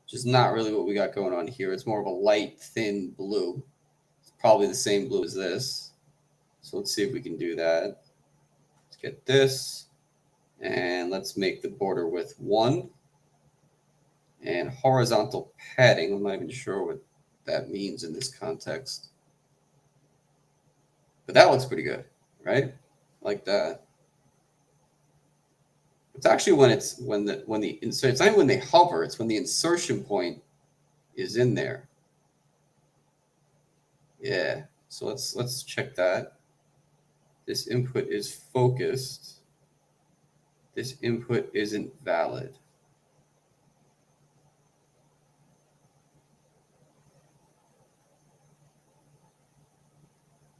which is not really what we got going on here. It's more of a light, thin blue. It's probably the same blue as this. So let's see if we can do that. Let's get this, and let's make the border width 1. And horizontal padding, I'm not even sure what that means in this context. But that looks pretty good, right? Like that. It's actually when it's it's not when they hover, it's when the insertion point is in there. Yeah. So let's check that. This input is focused. This input isn't valid.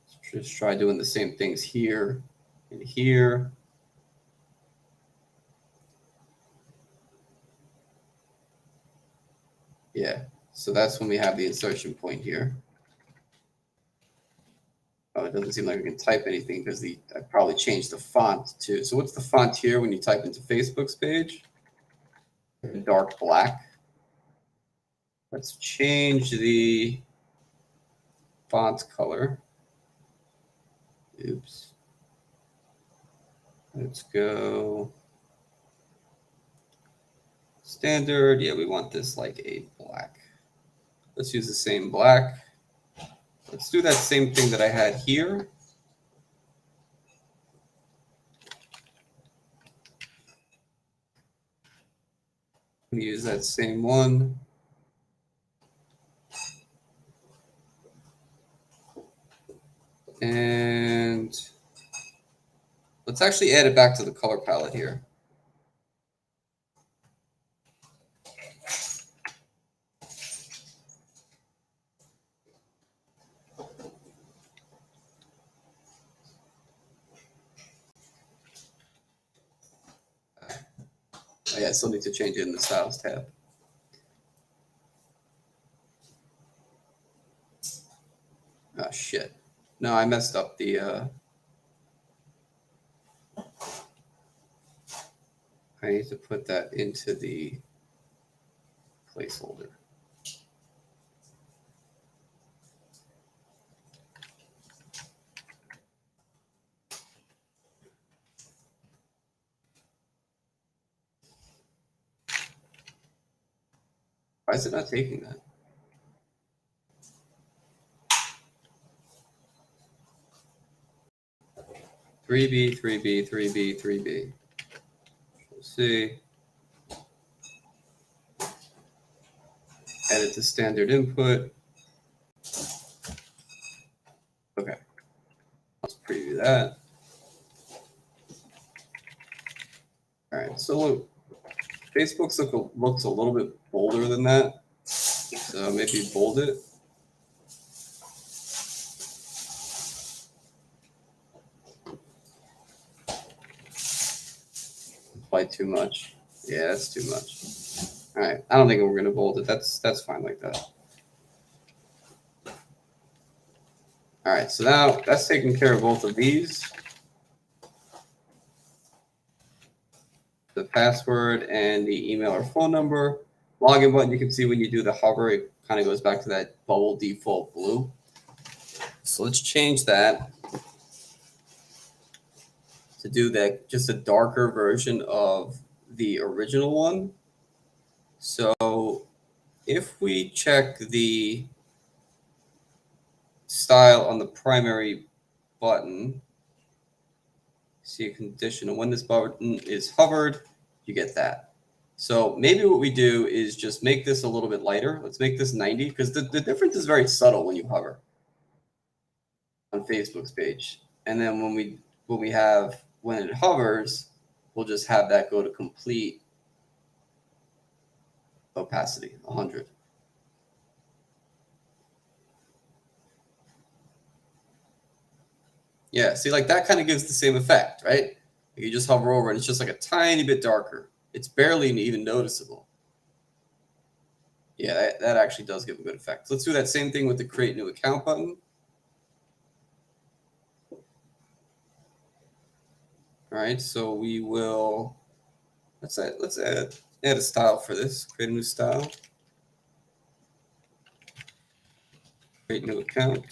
Let's just try doing the same things here and here. Yeah, so that's when we have the insertion point here. Oh, it doesn't seem like we can type anything because I probably changed the font too. So what's the font here when you type into Facebook's page? Dark black. Let's change the font color. Oops. Let's go standard. Yeah, we want this like a black. Let's use the same black. Let's do that same thing that I had here. Use that same one. And let's actually add it back to the color palette here. Oh yeah, I still need to change it in the styles tab. Oh shit. No, I messed up the I need to put that into the placeholder. Why is it not taking that? Three B, 3B, 3B, 3B. Let's see. Edit to standard input. Okay. Let's preview that. All right. So look, Facebook's looks a little bit bolder than that. So maybe bold it. Apply too much. Yeah, that's too much. All right. I don't think we're gonna bold it. That's fine like that. All right. So now that's taking care of both of these. The password and the email or phone number. Login button, you can see when you do the hover, it kind of goes back to that bubble default blue. So let's change that to do that, just a darker version of the original one. So if we check the style on the primary button. See a condition, and when this button is hovered, you get that. So maybe what we do is just make this a little bit lighter. Let's make this 90, because the difference is very subtle when you hover on Facebook's page. And then when it hovers, we'll just have that go to complete opacity, 100. Yeah, see, like that kind of gives the same effect, right? You just hover over and it's just like a tiny bit darker. It's barely even noticeable. Yeah, that actually does give a good effect. Let's do that same thing with the create new account button. All right, so we will, let's add a style for this. Create a new style. Create new account.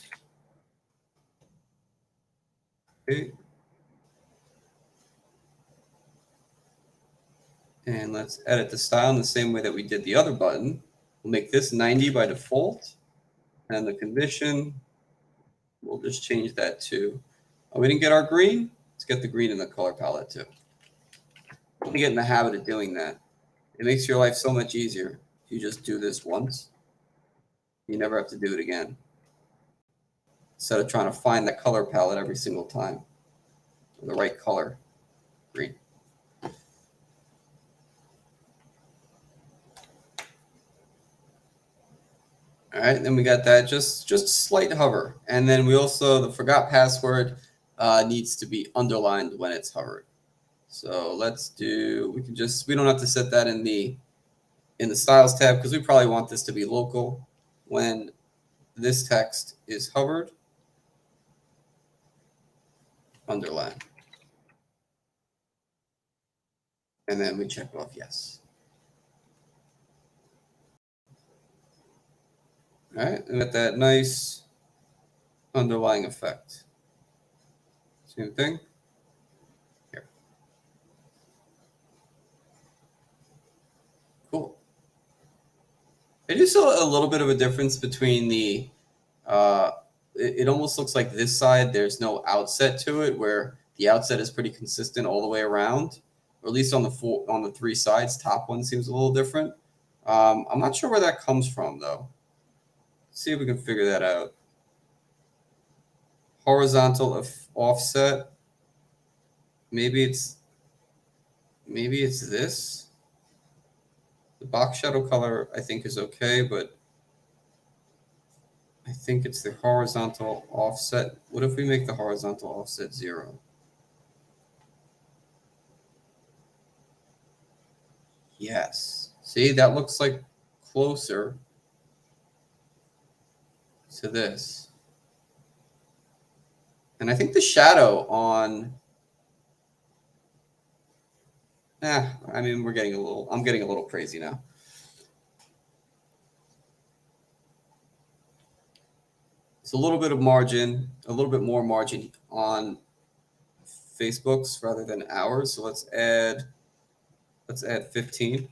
Okay. And let's edit the style in the same way that we did the other button. We'll make this 90 by default. And the condition, we'll just change that to, oh, we didn't get our green? Let's get the green in the color palette too. Let me get in the habit of doing that. It makes your life so much easier if you just do this once. You never have to do it again. Instead of trying to find that color palette every single time. The right color, green. All right, then we got that just slight hover. And then we also, the forgot password needs to be underlined when it's hovered. So let's do, we don't have to set that in the styles tab because we probably want this to be local when this text is hovered. Underline. And then we check off yes. All right, and with that nice underlying effect. Same thing. Here. Cool. It is a little bit of a difference between the, it almost looks like this side, there's no outset to it, where the outset is pretty consistent all the way around, or at least on the three sides. Top one seems a little different. I'm not sure where that comes from, though. Let's see if we can figure that out. Horizontal offset. Maybe it's this. The box shadow color, I think, is okay, but I think it's the horizontal offset. What if we make the horizontal offset 0? Yes. See, that looks like closer to this. And I think the shadow on, I mean, I'm getting a little crazy now. It's a little bit of margin, a little bit more margin on Facebook's rather than ours. So let's add 15.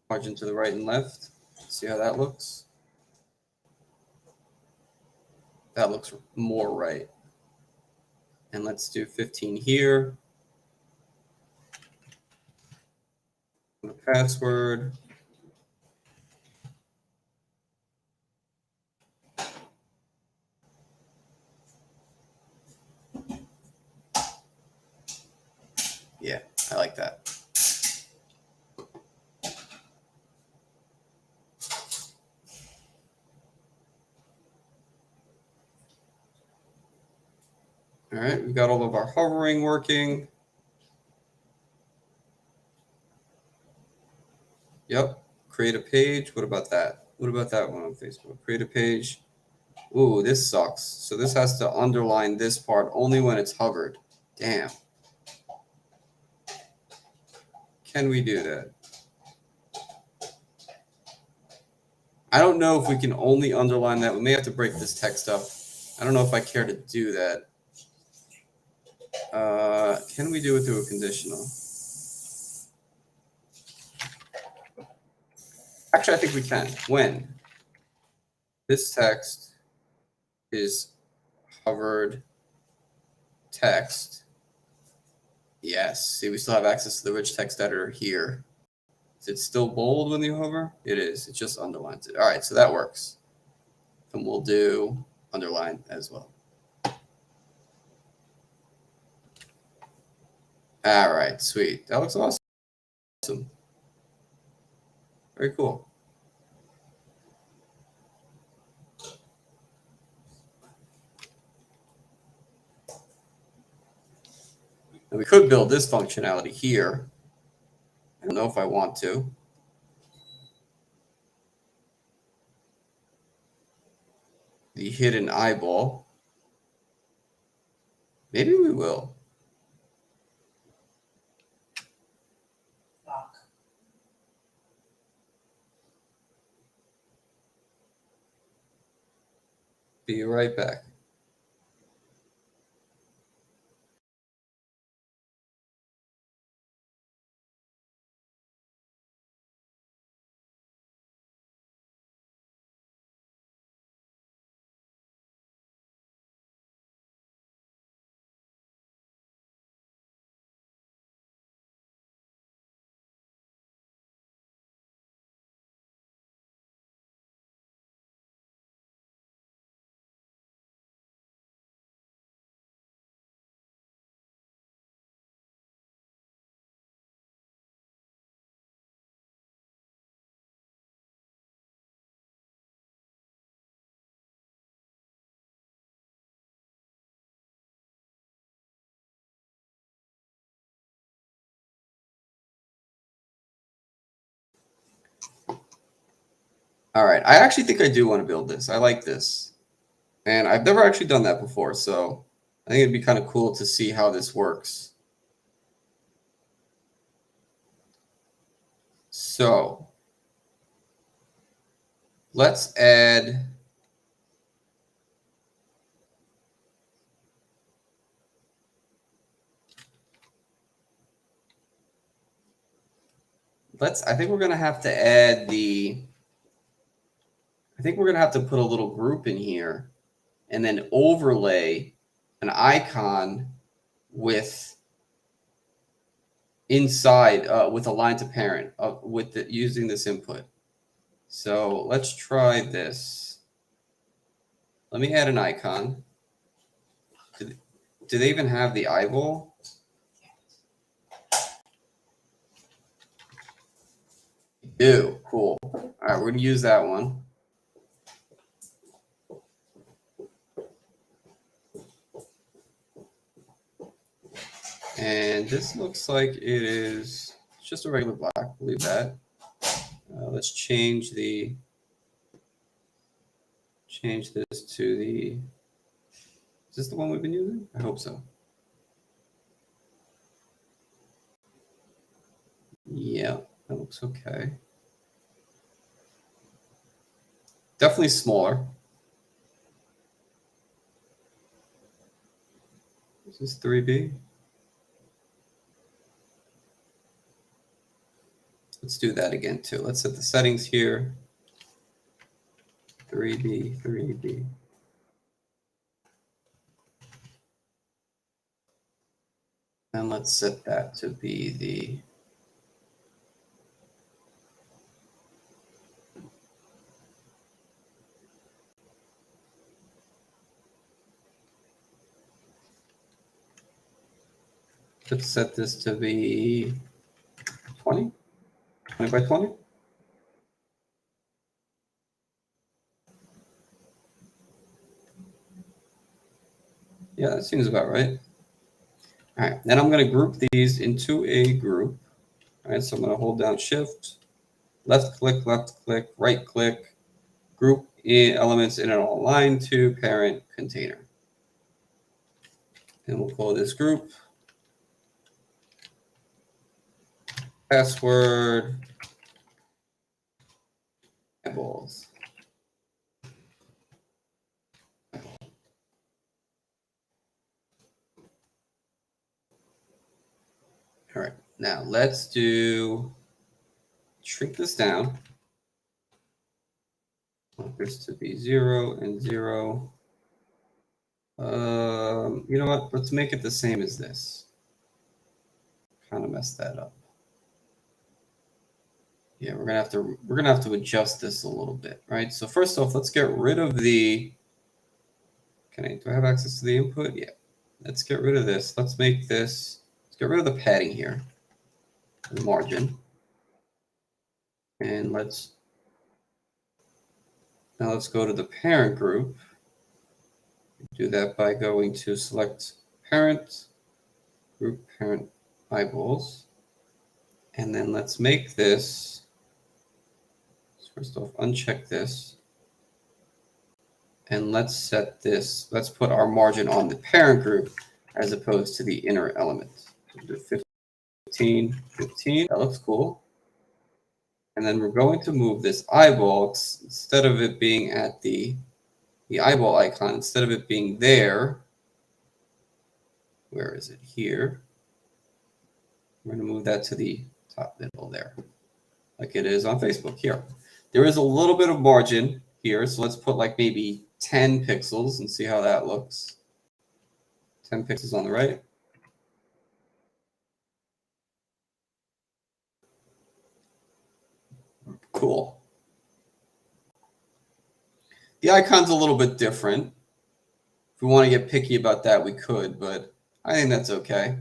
Margin to the right and left. See how that looks? That looks more right. And let's do 15 here. The password. Yeah, I like that. All right, we've got all of our hovering working. Yep, create a page. What about that? What about that one on Facebook? Create a page. Ooh, this sucks. So this has to underline this part only when it's hovered. Damn. Can we do that? I don't know if we can only underline that. We may have to break this text up. I don't know if I care to do that. Can we do it through a conditional? Actually, I think we can. When this text is hovered text. Yes. See, we still have access to the rich text editor here. Is it still bold when you hover? It is. It just underlines it. All right, so that works. And we'll do underline as well. All right, sweet. That looks awesome. Very cool. And we could build this functionality here. I don't know if I want to. The hidden eyeball. Maybe we will. Fuck. Be right back. All right. I actually think I do want to build this. I like this. And I've never actually done that before, so I think it'd be kind of cool to see how this works. So let's add I think we're going to have to add I think we're going to have to put a little group in here and then overlay an icon with inside with a line to parent using this input. So let's try this. Let me add an icon. Do they even have the eyeball? Do. Cool. All right, we're going to use that one. And this looks like it is just a regular black. We'll leave that. Let's change this to the. Is this the one we've been using? I hope so. Yeah, that looks okay. Definitely smaller. Is this 3B? Let's do that again too. Let's set the settings here. 3B, 3B. And let's set that to be the. Let's set this to be 20 by 20. Yeah, that seems about right. All right, then I'm going to group these into a group. All right, so I'm going to hold down Shift, left click, right click, group elements in an align to parent container. And we'll call this group password eyeballs. All right, now let's shrink this down. I want this to be 0 and 0. You know what? Let's make it the same as this. Kind of messed that up. Yeah, we're gonna have to adjust this a little bit, right? So first off, let's get rid of the. Do I have access to the input? Yeah. Let's get rid of this. Let's make this. Let's get rid of the padding here, the margin, and let's go to the parent group. Do that by going to select parent group parent eyeballs, and then let's make this. First off, uncheck this. And let's set this, let's put our margin on the parent group as opposed to the inner element. We'll do 15, 15, that looks cool. And then we're going to move this eyeball, instead of it being at the eyeball icon, instead of it being there, where is it? Here. We're going to move that to the top middle there, like it is on Facebook here. There is a little bit of margin here, so let's put like maybe 10 pixels and see how that looks. 10 pixels on the right. Cool. The icon's a little bit different. If we want to get picky about that, we could, but I think that's okay.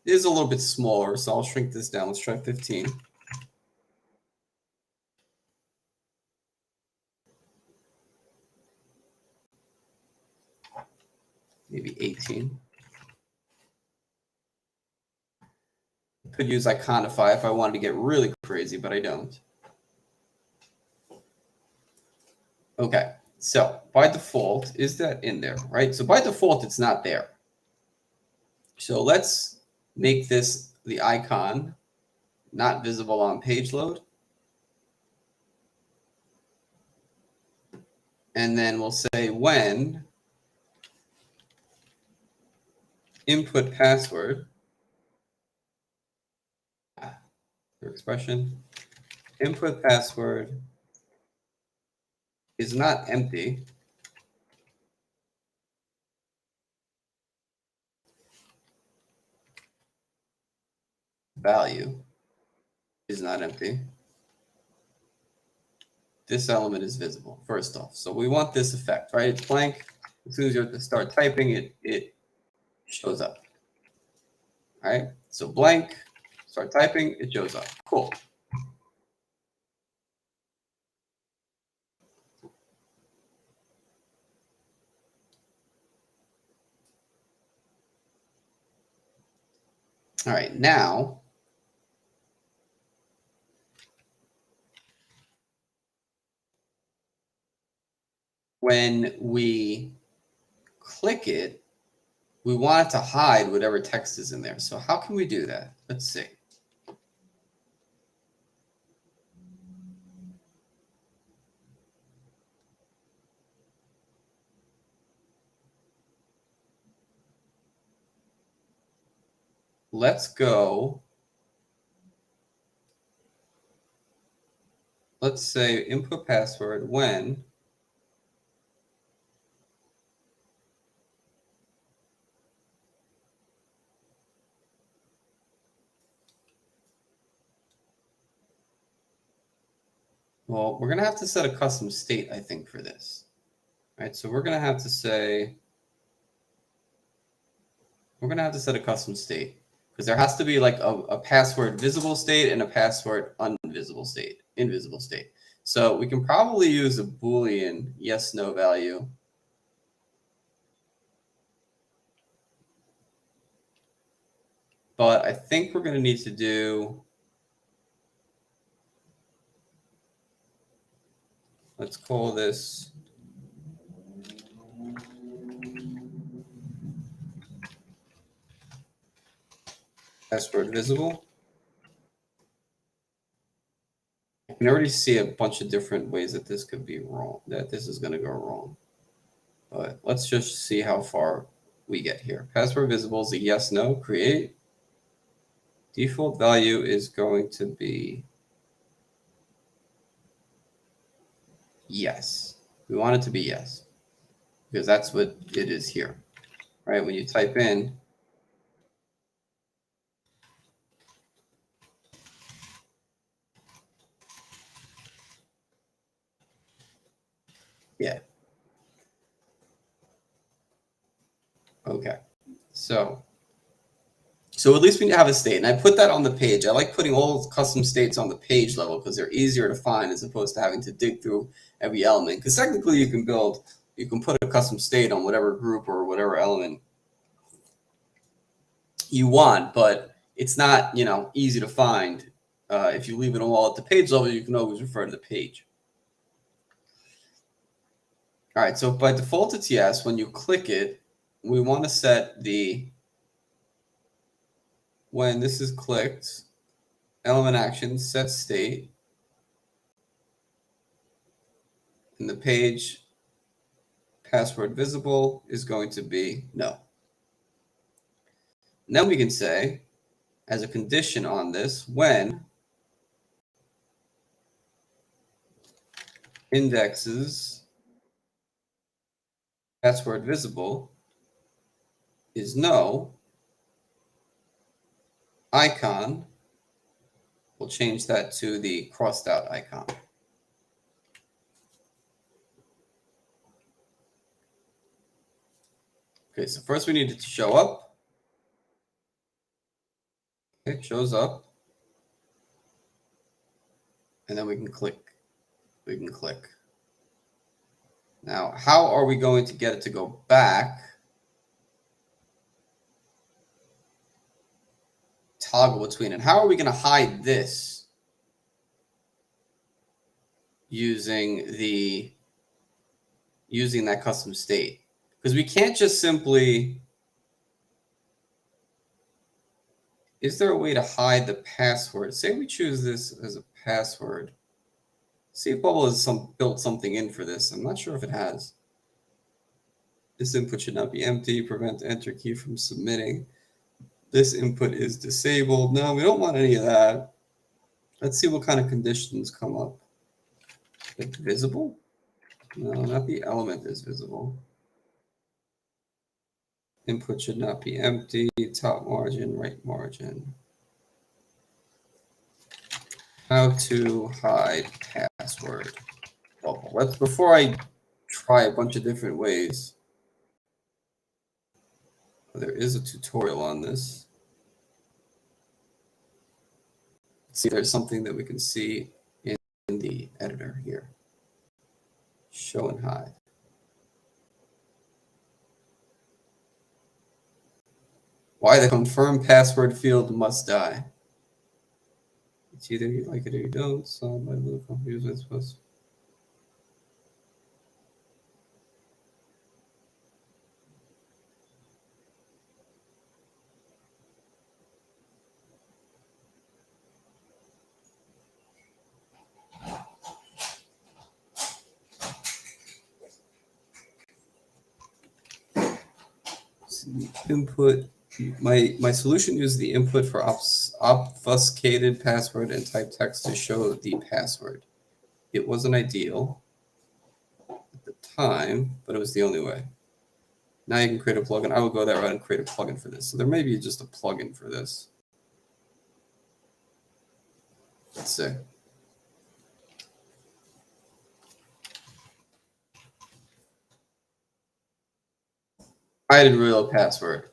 It is a little bit smaller, so I'll shrink this down. Let's try 15. Maybe 18. Could use Iconify if I wanted to get really crazy, but I don't. Okay, so by default, is that in there, right? So by default, it's not there. So let's make this the icon not visible on page load. And then we'll say when input password, your expression, input password is not empty, value is not empty, this element is visible, first off. So we want this effect, right? It's blank. As soon as you start typing, it shows up. All right, so blank, start typing, it shows up. Cool. All right, now when we click it, we want it to hide whatever text is in there. So how can we do that? Let's see. Let's go. Let's say input password when well, we're going to have to set a custom state, I think, for this. All right, so we're going to have to say, we're going to have to set a custom state because there has to be like a password visible state and a password invisible state. So we can probably use a Boolean yes, no value. But I think we're going to need to do, let's call this password visible. I can already see a bunch of different ways that this could be wrong, that this is going to go wrong. But let's just see how far we get here. Password visible is a yes, no, create. Default value is going to be yes. We want it to be yes. because that's what it is here, right? When you type in, yeah. Okay. So at least we have a state, and I put that on the page. I like putting all custom states on the page level because they're easier to find as opposed to having to dig through every element. Because technically you can put a custom state on whatever group or whatever element you want, but it's not, easy to find. If you leave it all at the page level, you can always refer to the page. All right, so by default it's yes. When you click it, we want to set when this is clicked, element action, set state, and the page password visible is going to be no. And then we can say, as a condition on this, when indexes password visible is no, icon, we'll change that to the crossed out icon. Okay, so first we need it to show up. Okay, it shows up. And then we can click. Now, how are we going to get it to go back? Toggle between it. How are we going to hide this using that custom state? Because we can't just simply. Is there a way to hide the password? Say we choose this as a password. See if Bubble has built something in for this. I'm not sure if it has. This input should not be empty. Prevent enter key from submitting. This input is disabled. No, we don't want any of that. Let's see what kind of conditions come up. It's visible? No, not the element is visible. Input should not be empty. Top margin, right margin. How to hide password. Well, before I try a bunch of different ways. There is a tutorial on this. Let's see if there's something that we can see in the editor here. Show and hide. Why the confirm password field must die. It's either you like it or you don't. So I'm a little confused with what's. Input. My solution uses the input for obfuscated password and type text to show the password. It wasn't ideal at the time, but it was the only way. Now you can create a plugin. I will go that route and create a plugin for this. So there may be just a plugin for this. Let's see. Hide and reveal password.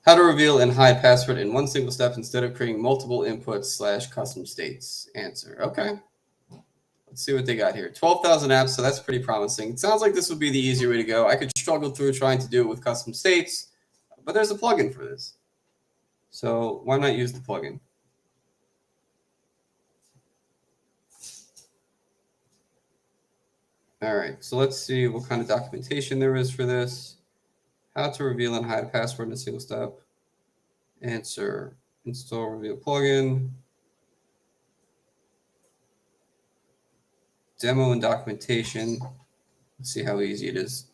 How to reveal and hide password in one single step instead of creating multiple inputs / custom states. Answer. Okay. Let's see what they got here. 12,000 apps, so that's pretty promising. It sounds like this would be the easier way to go. I could struggle through trying to do it with custom states, but there's a plugin for this. So why not use the plugin? All right, so let's see what kind of documentation there is for this. How to reveal and hide a password in a single step. Answer, install reveal plugin. Demo and documentation. Let's see how easy it is.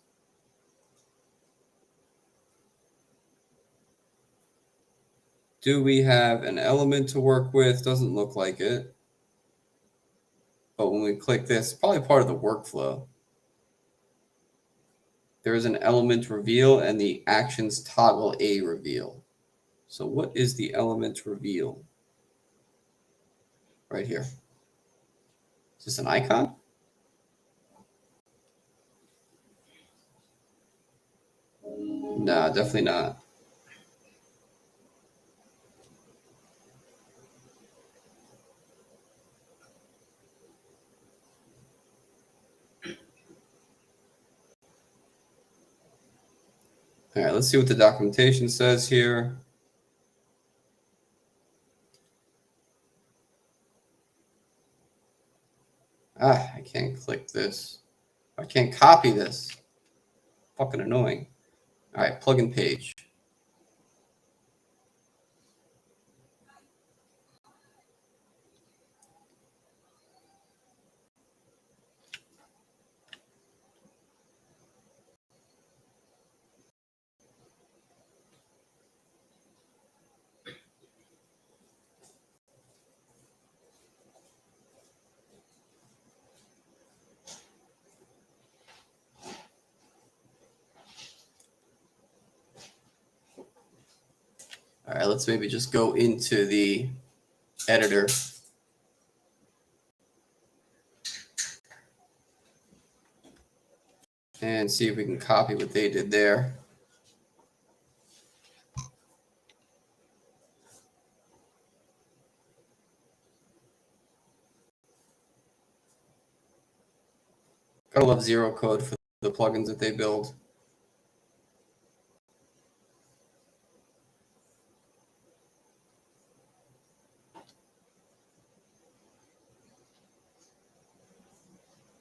Do we have an element to work with? Doesn't look like it. But when we click this, probably part of the workflow. there is an element reveal and the actions toggle a reveal. So what is the element reveal? Right here. Is this an icon? No, definitely not. All right, let's see what the documentation says here. I can't click this. I can't copy this. Fucking annoying. All right, plugin page. All right, let's maybe just go into the editor. And see if we can copy what they did there. Gotta love zero code for the plugins that they build.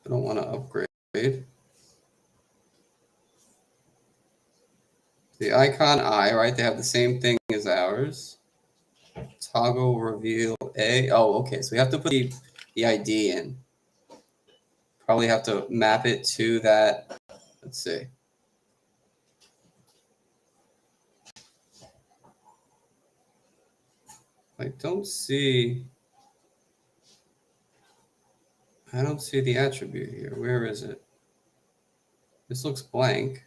I don't want to upgrade. The icon I, right? They have the same thing as ours. Toggle reveal A. Oh, okay. So we have to put the ID in. Probably have to map it to that. Let's see. I don't see the attribute here. Where is it? This looks blank.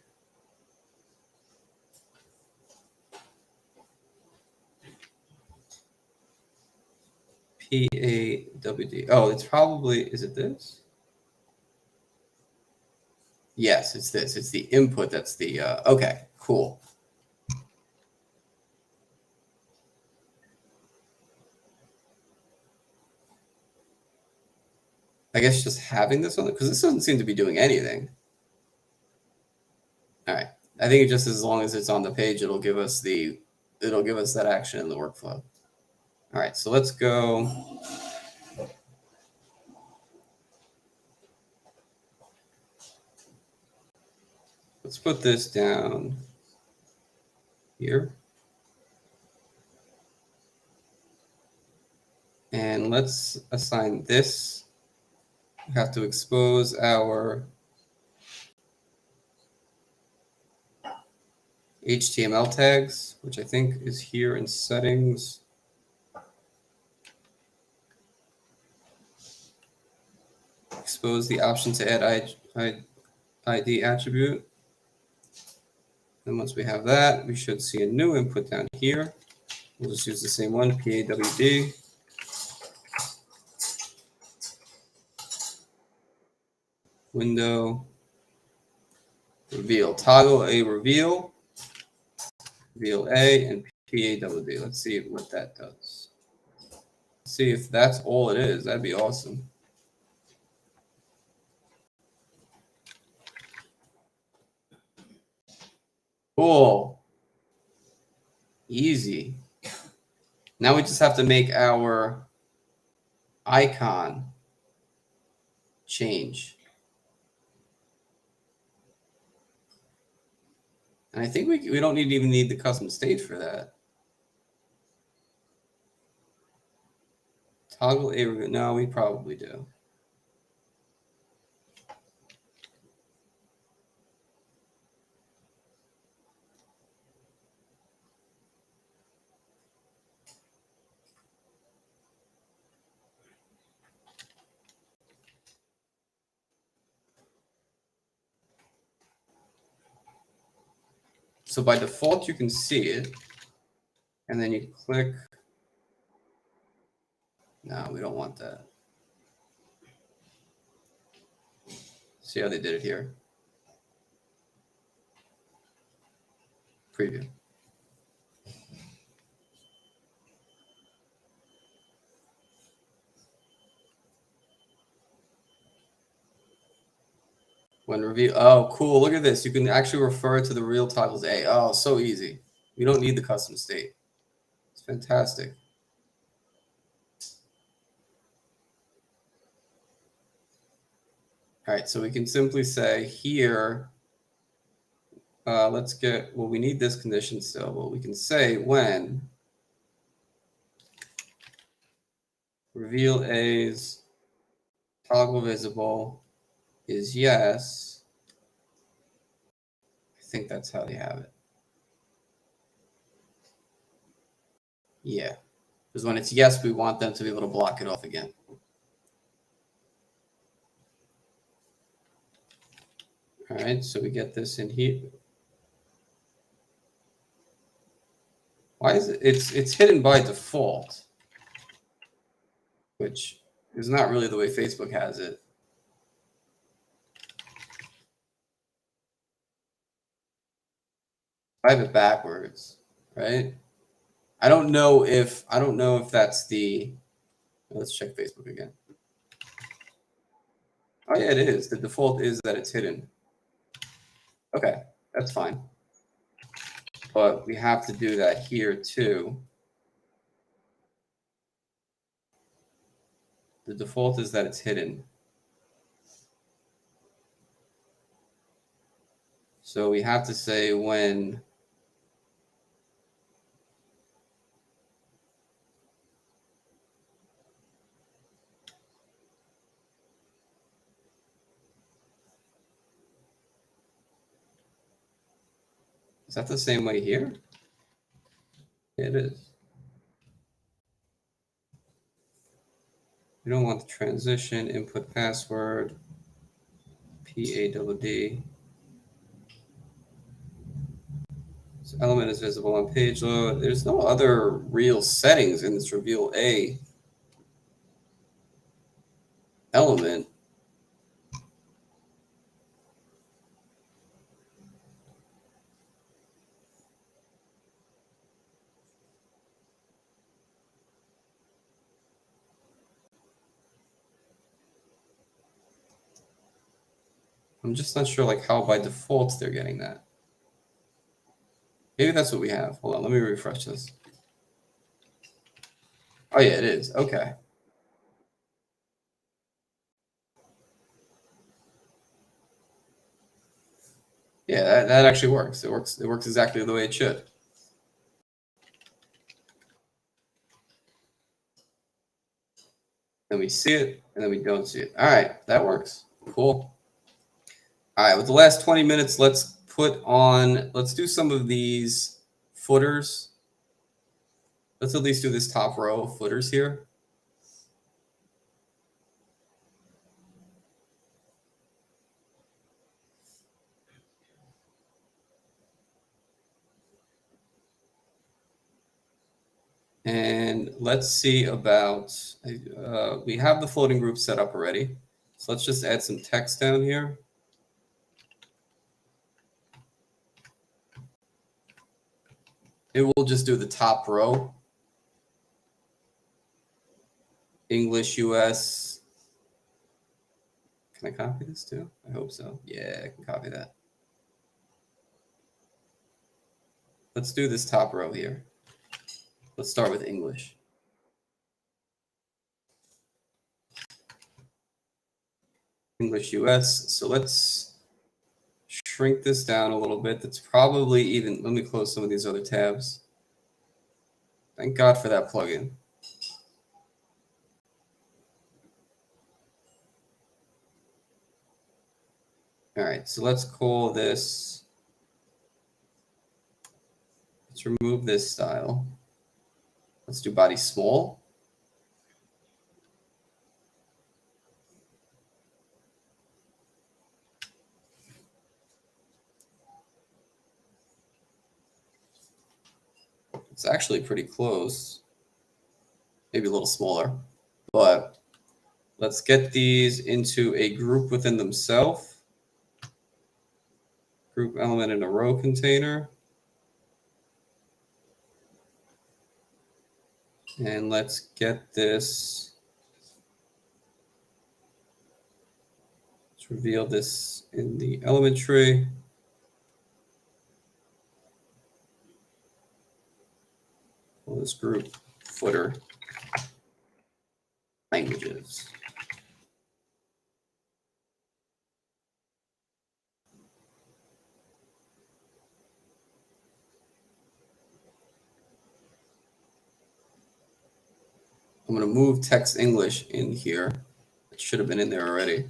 PAWD. Oh, it's probably, is it this? Yes, it's this. It's the input that's the, okay, cool. I guess just having this on it, because this doesn't seem to be doing anything. All right. I think just as long as it's on the page, it'll give us that action in the workflow. All right, so let's go. Let's put this down here. And let's assign this. We have to expose our HTML tags, which I think is here in settings. Expose the option to add ID attribute. And once we have that, we should see a new input down here. We'll just use the same one, PAWD. Window. Reveal. Toggle a reveal. Reveal A and PAWD. Let's see what that does. See if that's all it is. That'd be awesome. Cool. Easy. Now we just have to make our icon change. And I think we don't even need the custom state for that. Toggle a reveal. No, we probably do. So by default, you can see it. And then you click. No, we don't want that. See how they did it here. Preview. When review. Oh, cool. Look at this. You can actually refer to the real titles A. Oh, so easy. You don't need the custom state. It's fantastic. All right, so we can simply say here, let's get, well, we need this condition still, but we can say when reveal A's toggle visible is yes. I think that's how they have it. Yeah, because when it's yes, we want them to be able to block it off again. All right, so we get this in here. Why is it? It's hidden by default, which is not really the way Facebook has it. I have it backwards, right? I don't know if that's the. Let's check Facebook again. Oh yeah, it is. The default is that it's hidden. Okay, that's fine. But we have to do that here too. The default is that it's hidden. So we have to say when is that the same way here? It is. We don't want the transition, input password, PADD. So element is visible on page load. There's no other real settings in this reveal A element. I'm just not sure like how by default they're getting that. Maybe that's what we have. Hold on, let me refresh this. Oh yeah, it is. Okay. Yeah, that actually works. It works exactly the way it should. Then we see it, and then we don't see it. All right, that works. Cool. All right, with the last 20 minutes, let's do some of these footers. Let's at least do this top row of footers here. And let's see about, we have the floating group set up already. So let's just add some text down here. It will just do the top row. English, US. Can I copy this too? I hope so. Yeah, I can copy that. Let's do this top row here. Let's start with English. English, US. So let's shrink this down a little bit. That's probably even, let me close some of these other tabs. Thank God for that plugin. All right, so let's call this, let's remove this style. Let's do body small. It's actually pretty close. Maybe a little smaller. But let's get these into a group within themselves. Group element in a row container. And let's get this. Let's reveal this in the element tree. Well, this group footer languages. I'm going to move text English in here. It should have been in there already.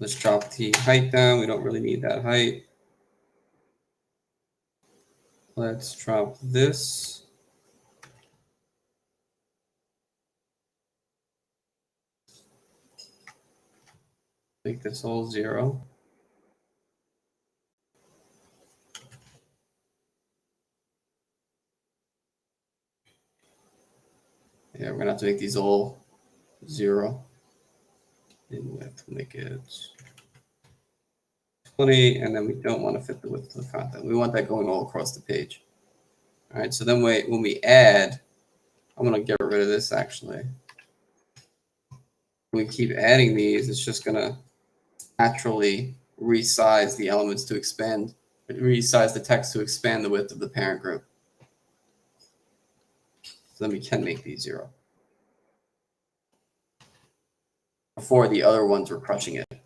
Let's drop the height down. We don't really need that height. Let's drop this. Make this all 0. Yeah, we're gonna have to make these all 0 in width. Make it 20, and then we don't want to fit the width of the content. We want that going all across the page. All right, so then when we add, I'm gonna get rid of this actually. When we keep adding these, it's just gonna naturally resize the elements to expand, resize the text to expand the width of the parent group. So then we can make these 0. Before the other ones were crushing it.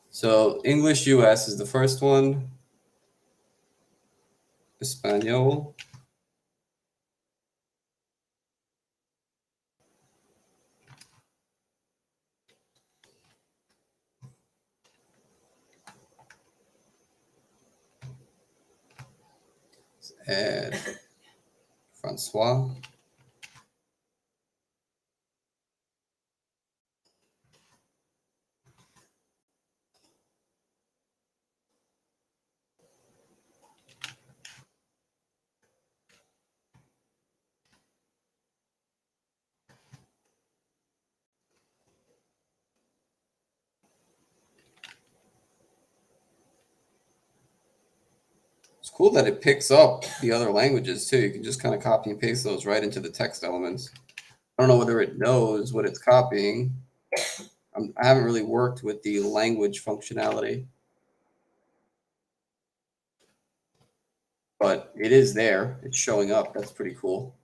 So English US is the first one. Espanol. Let's add Francois. It's cool that it picks up the other languages too. You can just kind of copy and paste those right into the text elements. I don't know whether it knows what it's copying. I haven't really worked with the language functionality, but it is there. It's showing up. That's pretty cool.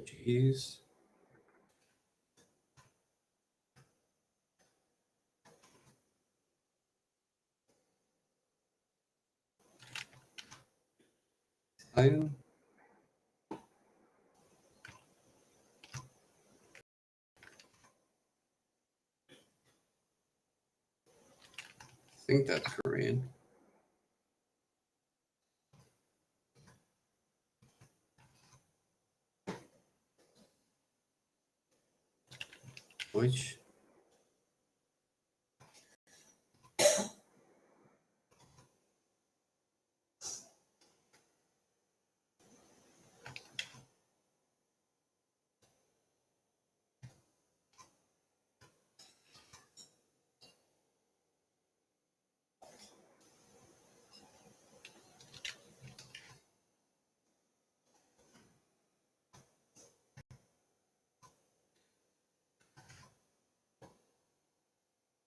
Jeez. I think that's Korean. Which?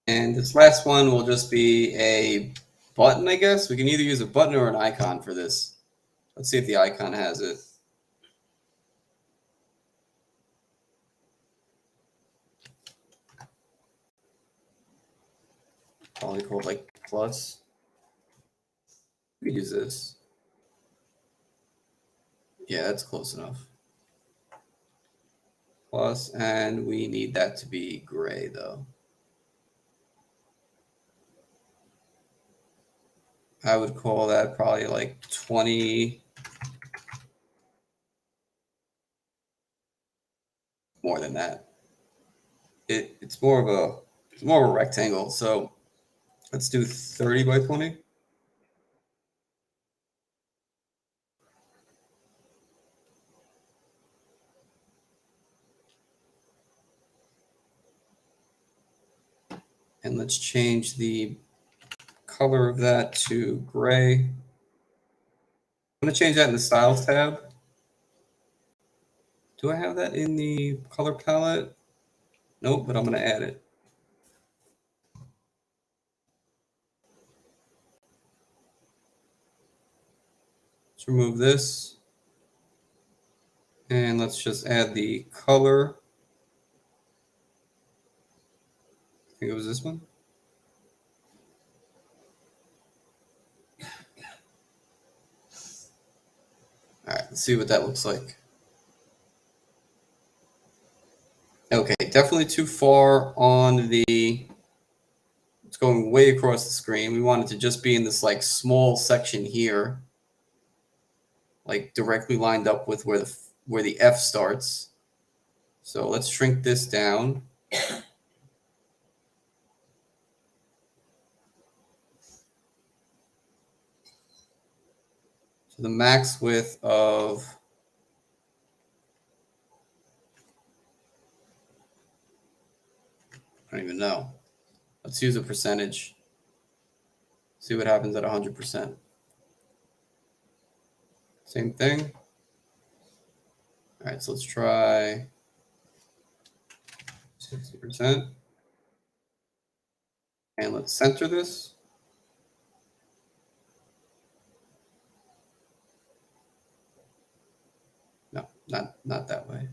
And this last one will just be a button, I guess. We can either use a button or an icon for this. Let's see if the icon has it. Probably called like plus. We use this. Yeah, that's close enough. Plus, and we need that to be gray, though. I would call that probably like 20, more than that. It's more of a rectangle. So let's do 30 by 20. And let's change the color of that to gray. I'm going to change that in the Styles tab. Do I have that in the color palette? Nope, but I'm going to add it. Let's remove this. And let's just add the color. I think it was this one. All right, let's see what that looks like. Okay, definitely too far on the, it's going way across the screen. We want it to just be in this like small section here, like directly lined up with where the F starts. So let's shrink this down. So the max width of, I don't even know. Let's use a percentage. See what happens at 100%. Same thing. All right, so let's try 60%. And let's center this. No, not that way.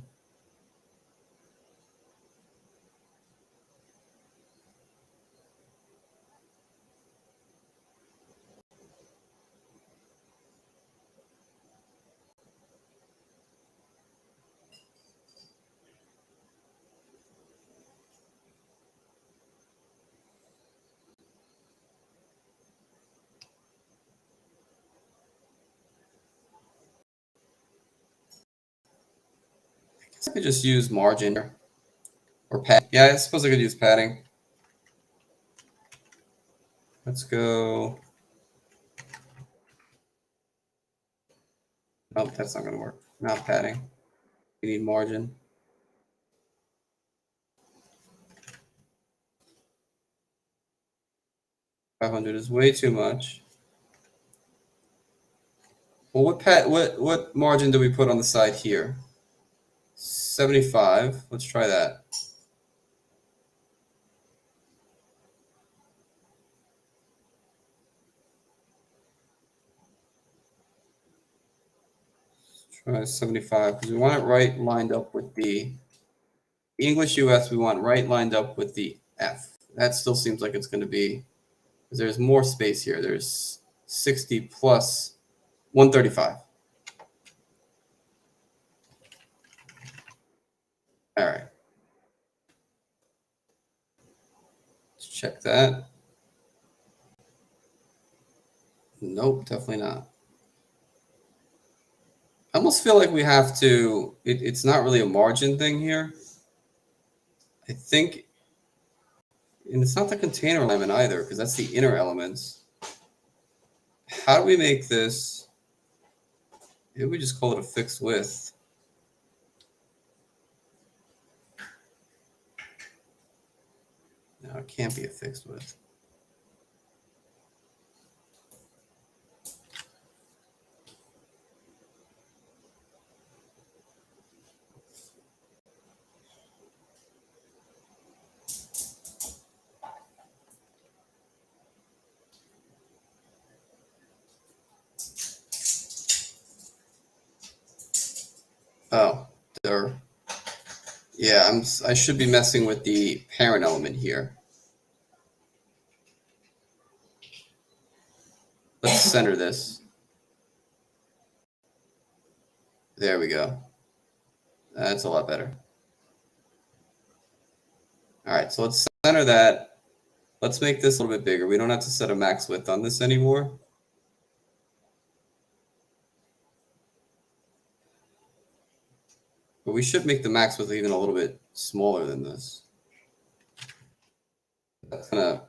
I could just use margin or pad. Yeah, I suppose I could use padding. Let's go. Nope, that's not going to work. Not padding. We need margin. $500 is way too much. Well, what margin do we put on the side here? 75. Let's try that. Let's try 75 because we want it right lined up with the English US. We want right lined up with the F. That still seems like it's going to be, because there's more space here. There's 60 plus 135. All right. Let's check that. Nope, definitely not. I almost feel like we have to, it's not really a margin thing here. I think, and it's not the container alignment either, because that's the inner elements. How do we make this? Maybe we just call it a fixed width. No, it can't be a fixed width. Oh, there. Yeah, I should be messing with the parent element here. Let's center this. There we go. That's a lot better. All right, so let's center that. Let's make this a little bit bigger. We don't have to set a max width on this anymore. But we should make the max width even a little bit smaller than this. That's gonna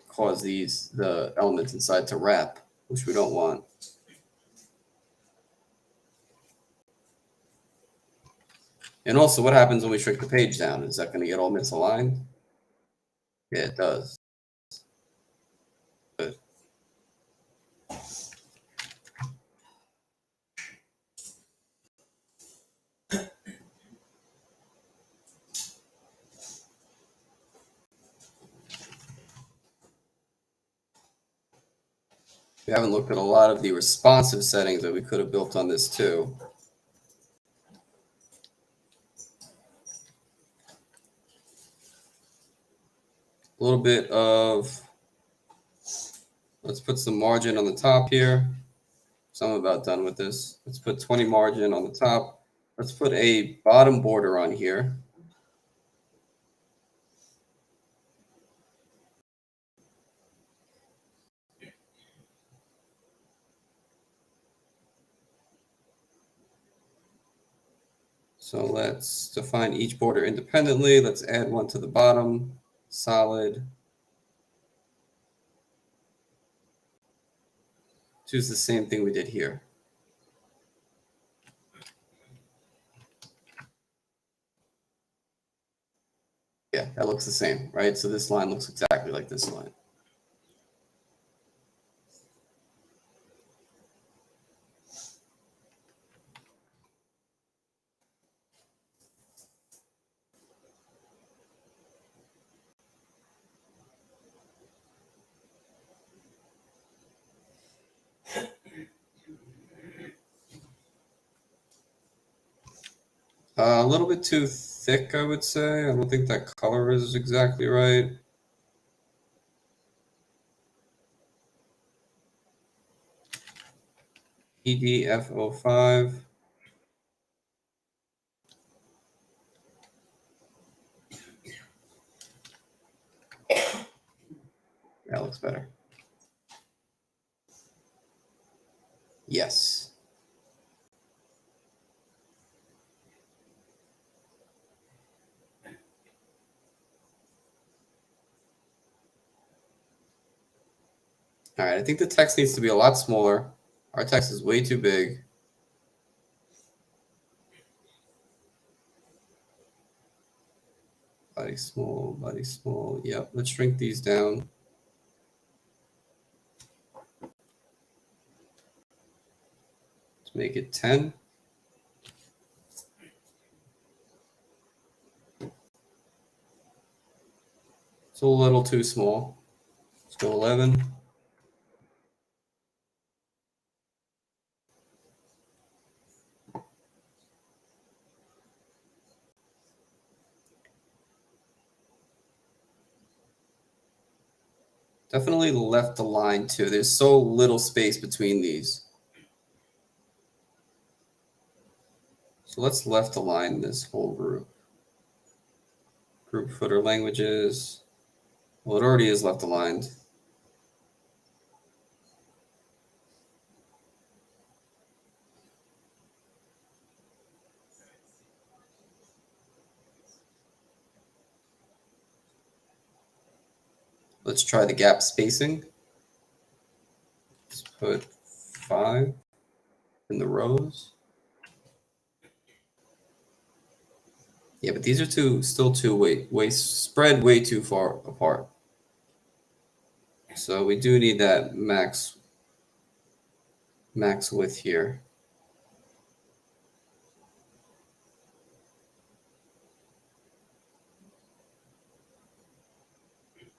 cause the elements inside to wrap, which we don't want. And also, what happens when we shrink the page down? Is that going to get all misaligned? Yeah, it does. But we haven't looked at a lot of the responsive settings that we could have built on this too. A little bit of, let's put some margin on the top here. So I'm about done with this. Let's put 20 margin on the top. Let's put a bottom border on here. So let's define each border independently. Let's add one to the bottom, solid. Choose the same thing we did here. Yeah, that looks the same, right? So this line looks exactly like this line. A little bit too thick, I would say. I don't think that color is exactly right. EDF05. That looks better. Yes. All right, I think the text needs to be a lot smaller. Our text is way too big. Body small, body small. Yep, let's shrink these down. Let's make it 10. It's a little too small. Let's go 11. Definitely left the line too. There's so little space between these. So let's left align this whole group. Group footer languages. Well, it already is left aligned. Let's try the gap spacing. Let's put 5 in the rows. Yeah, but these are still spread way too far apart. So we do need that max width here.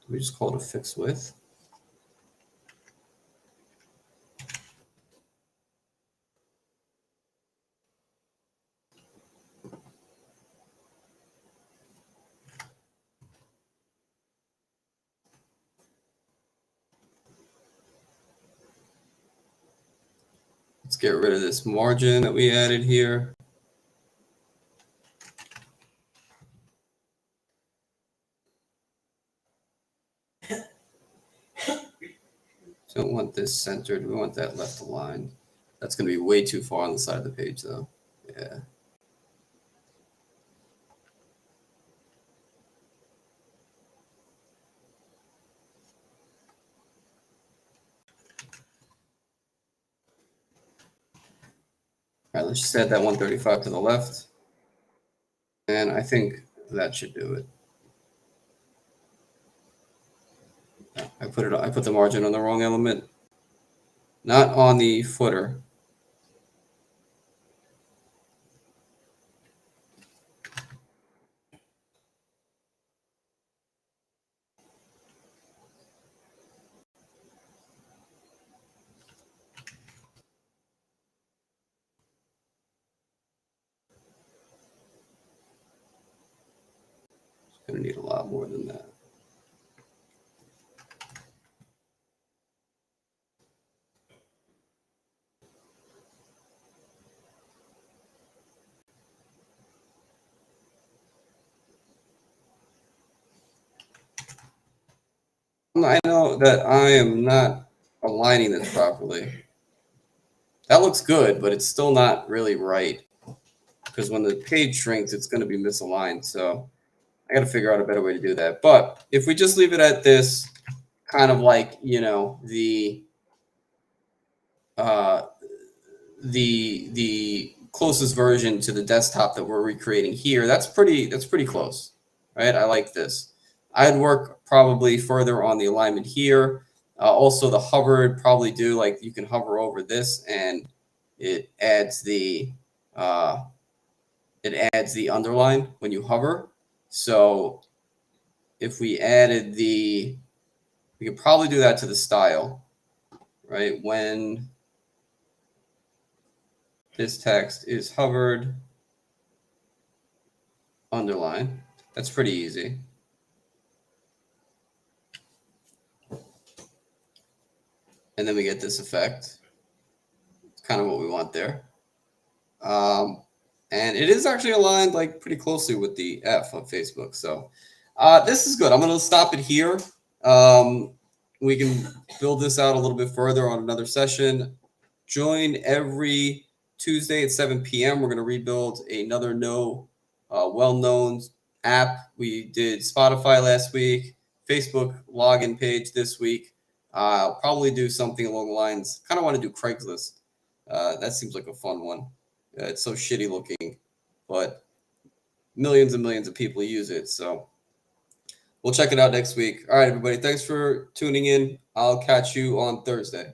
We just call it a fixed width. Let's get rid of this margin that we added here. Don't want this centered. We want that left aligned. That's going to be way too far on the side of the page, though. Yeah. All right, let's just add that 135 to the left. And I think that should do it. I put the margin on the wrong element, not on the footer. It's going to need a lot more than that. I know that I am not aligning this properly. That looks good, but it's still not really right. Because when the page shrinks, it's going to be misaligned. So I got to figure out a better way to do that. But if we just leave it at this, kind of like, you know, uh, the closest version to the desktop that we're recreating here, that's pretty close, right? I like this. I'd work probably further on the alignment here. Also, the hover probably do, like, you can hover over this and it adds the underline when you hover. So if we added we could probably do that to the style, right? When this text is hovered, underline. That's pretty easy. And then we get this effect. It's kind of what we want there. And it is actually aligned like pretty closely with the F of Facebook. So this is good. I'm going to stop it here. We can build this out a little bit further on another session. Join every Tuesday at 7 p.m. We're going to rebuild another well-known app. We did Spotify last week, Facebook login page this week. I'll probably do something along the lines. Kind of want to do Craigslist. That seems like a fun one. It's so shitty looking, but millions and millions of people use it. So we'll check it out next week. All right, everybody. Thanks for tuning in. I'll catch you on Thursday.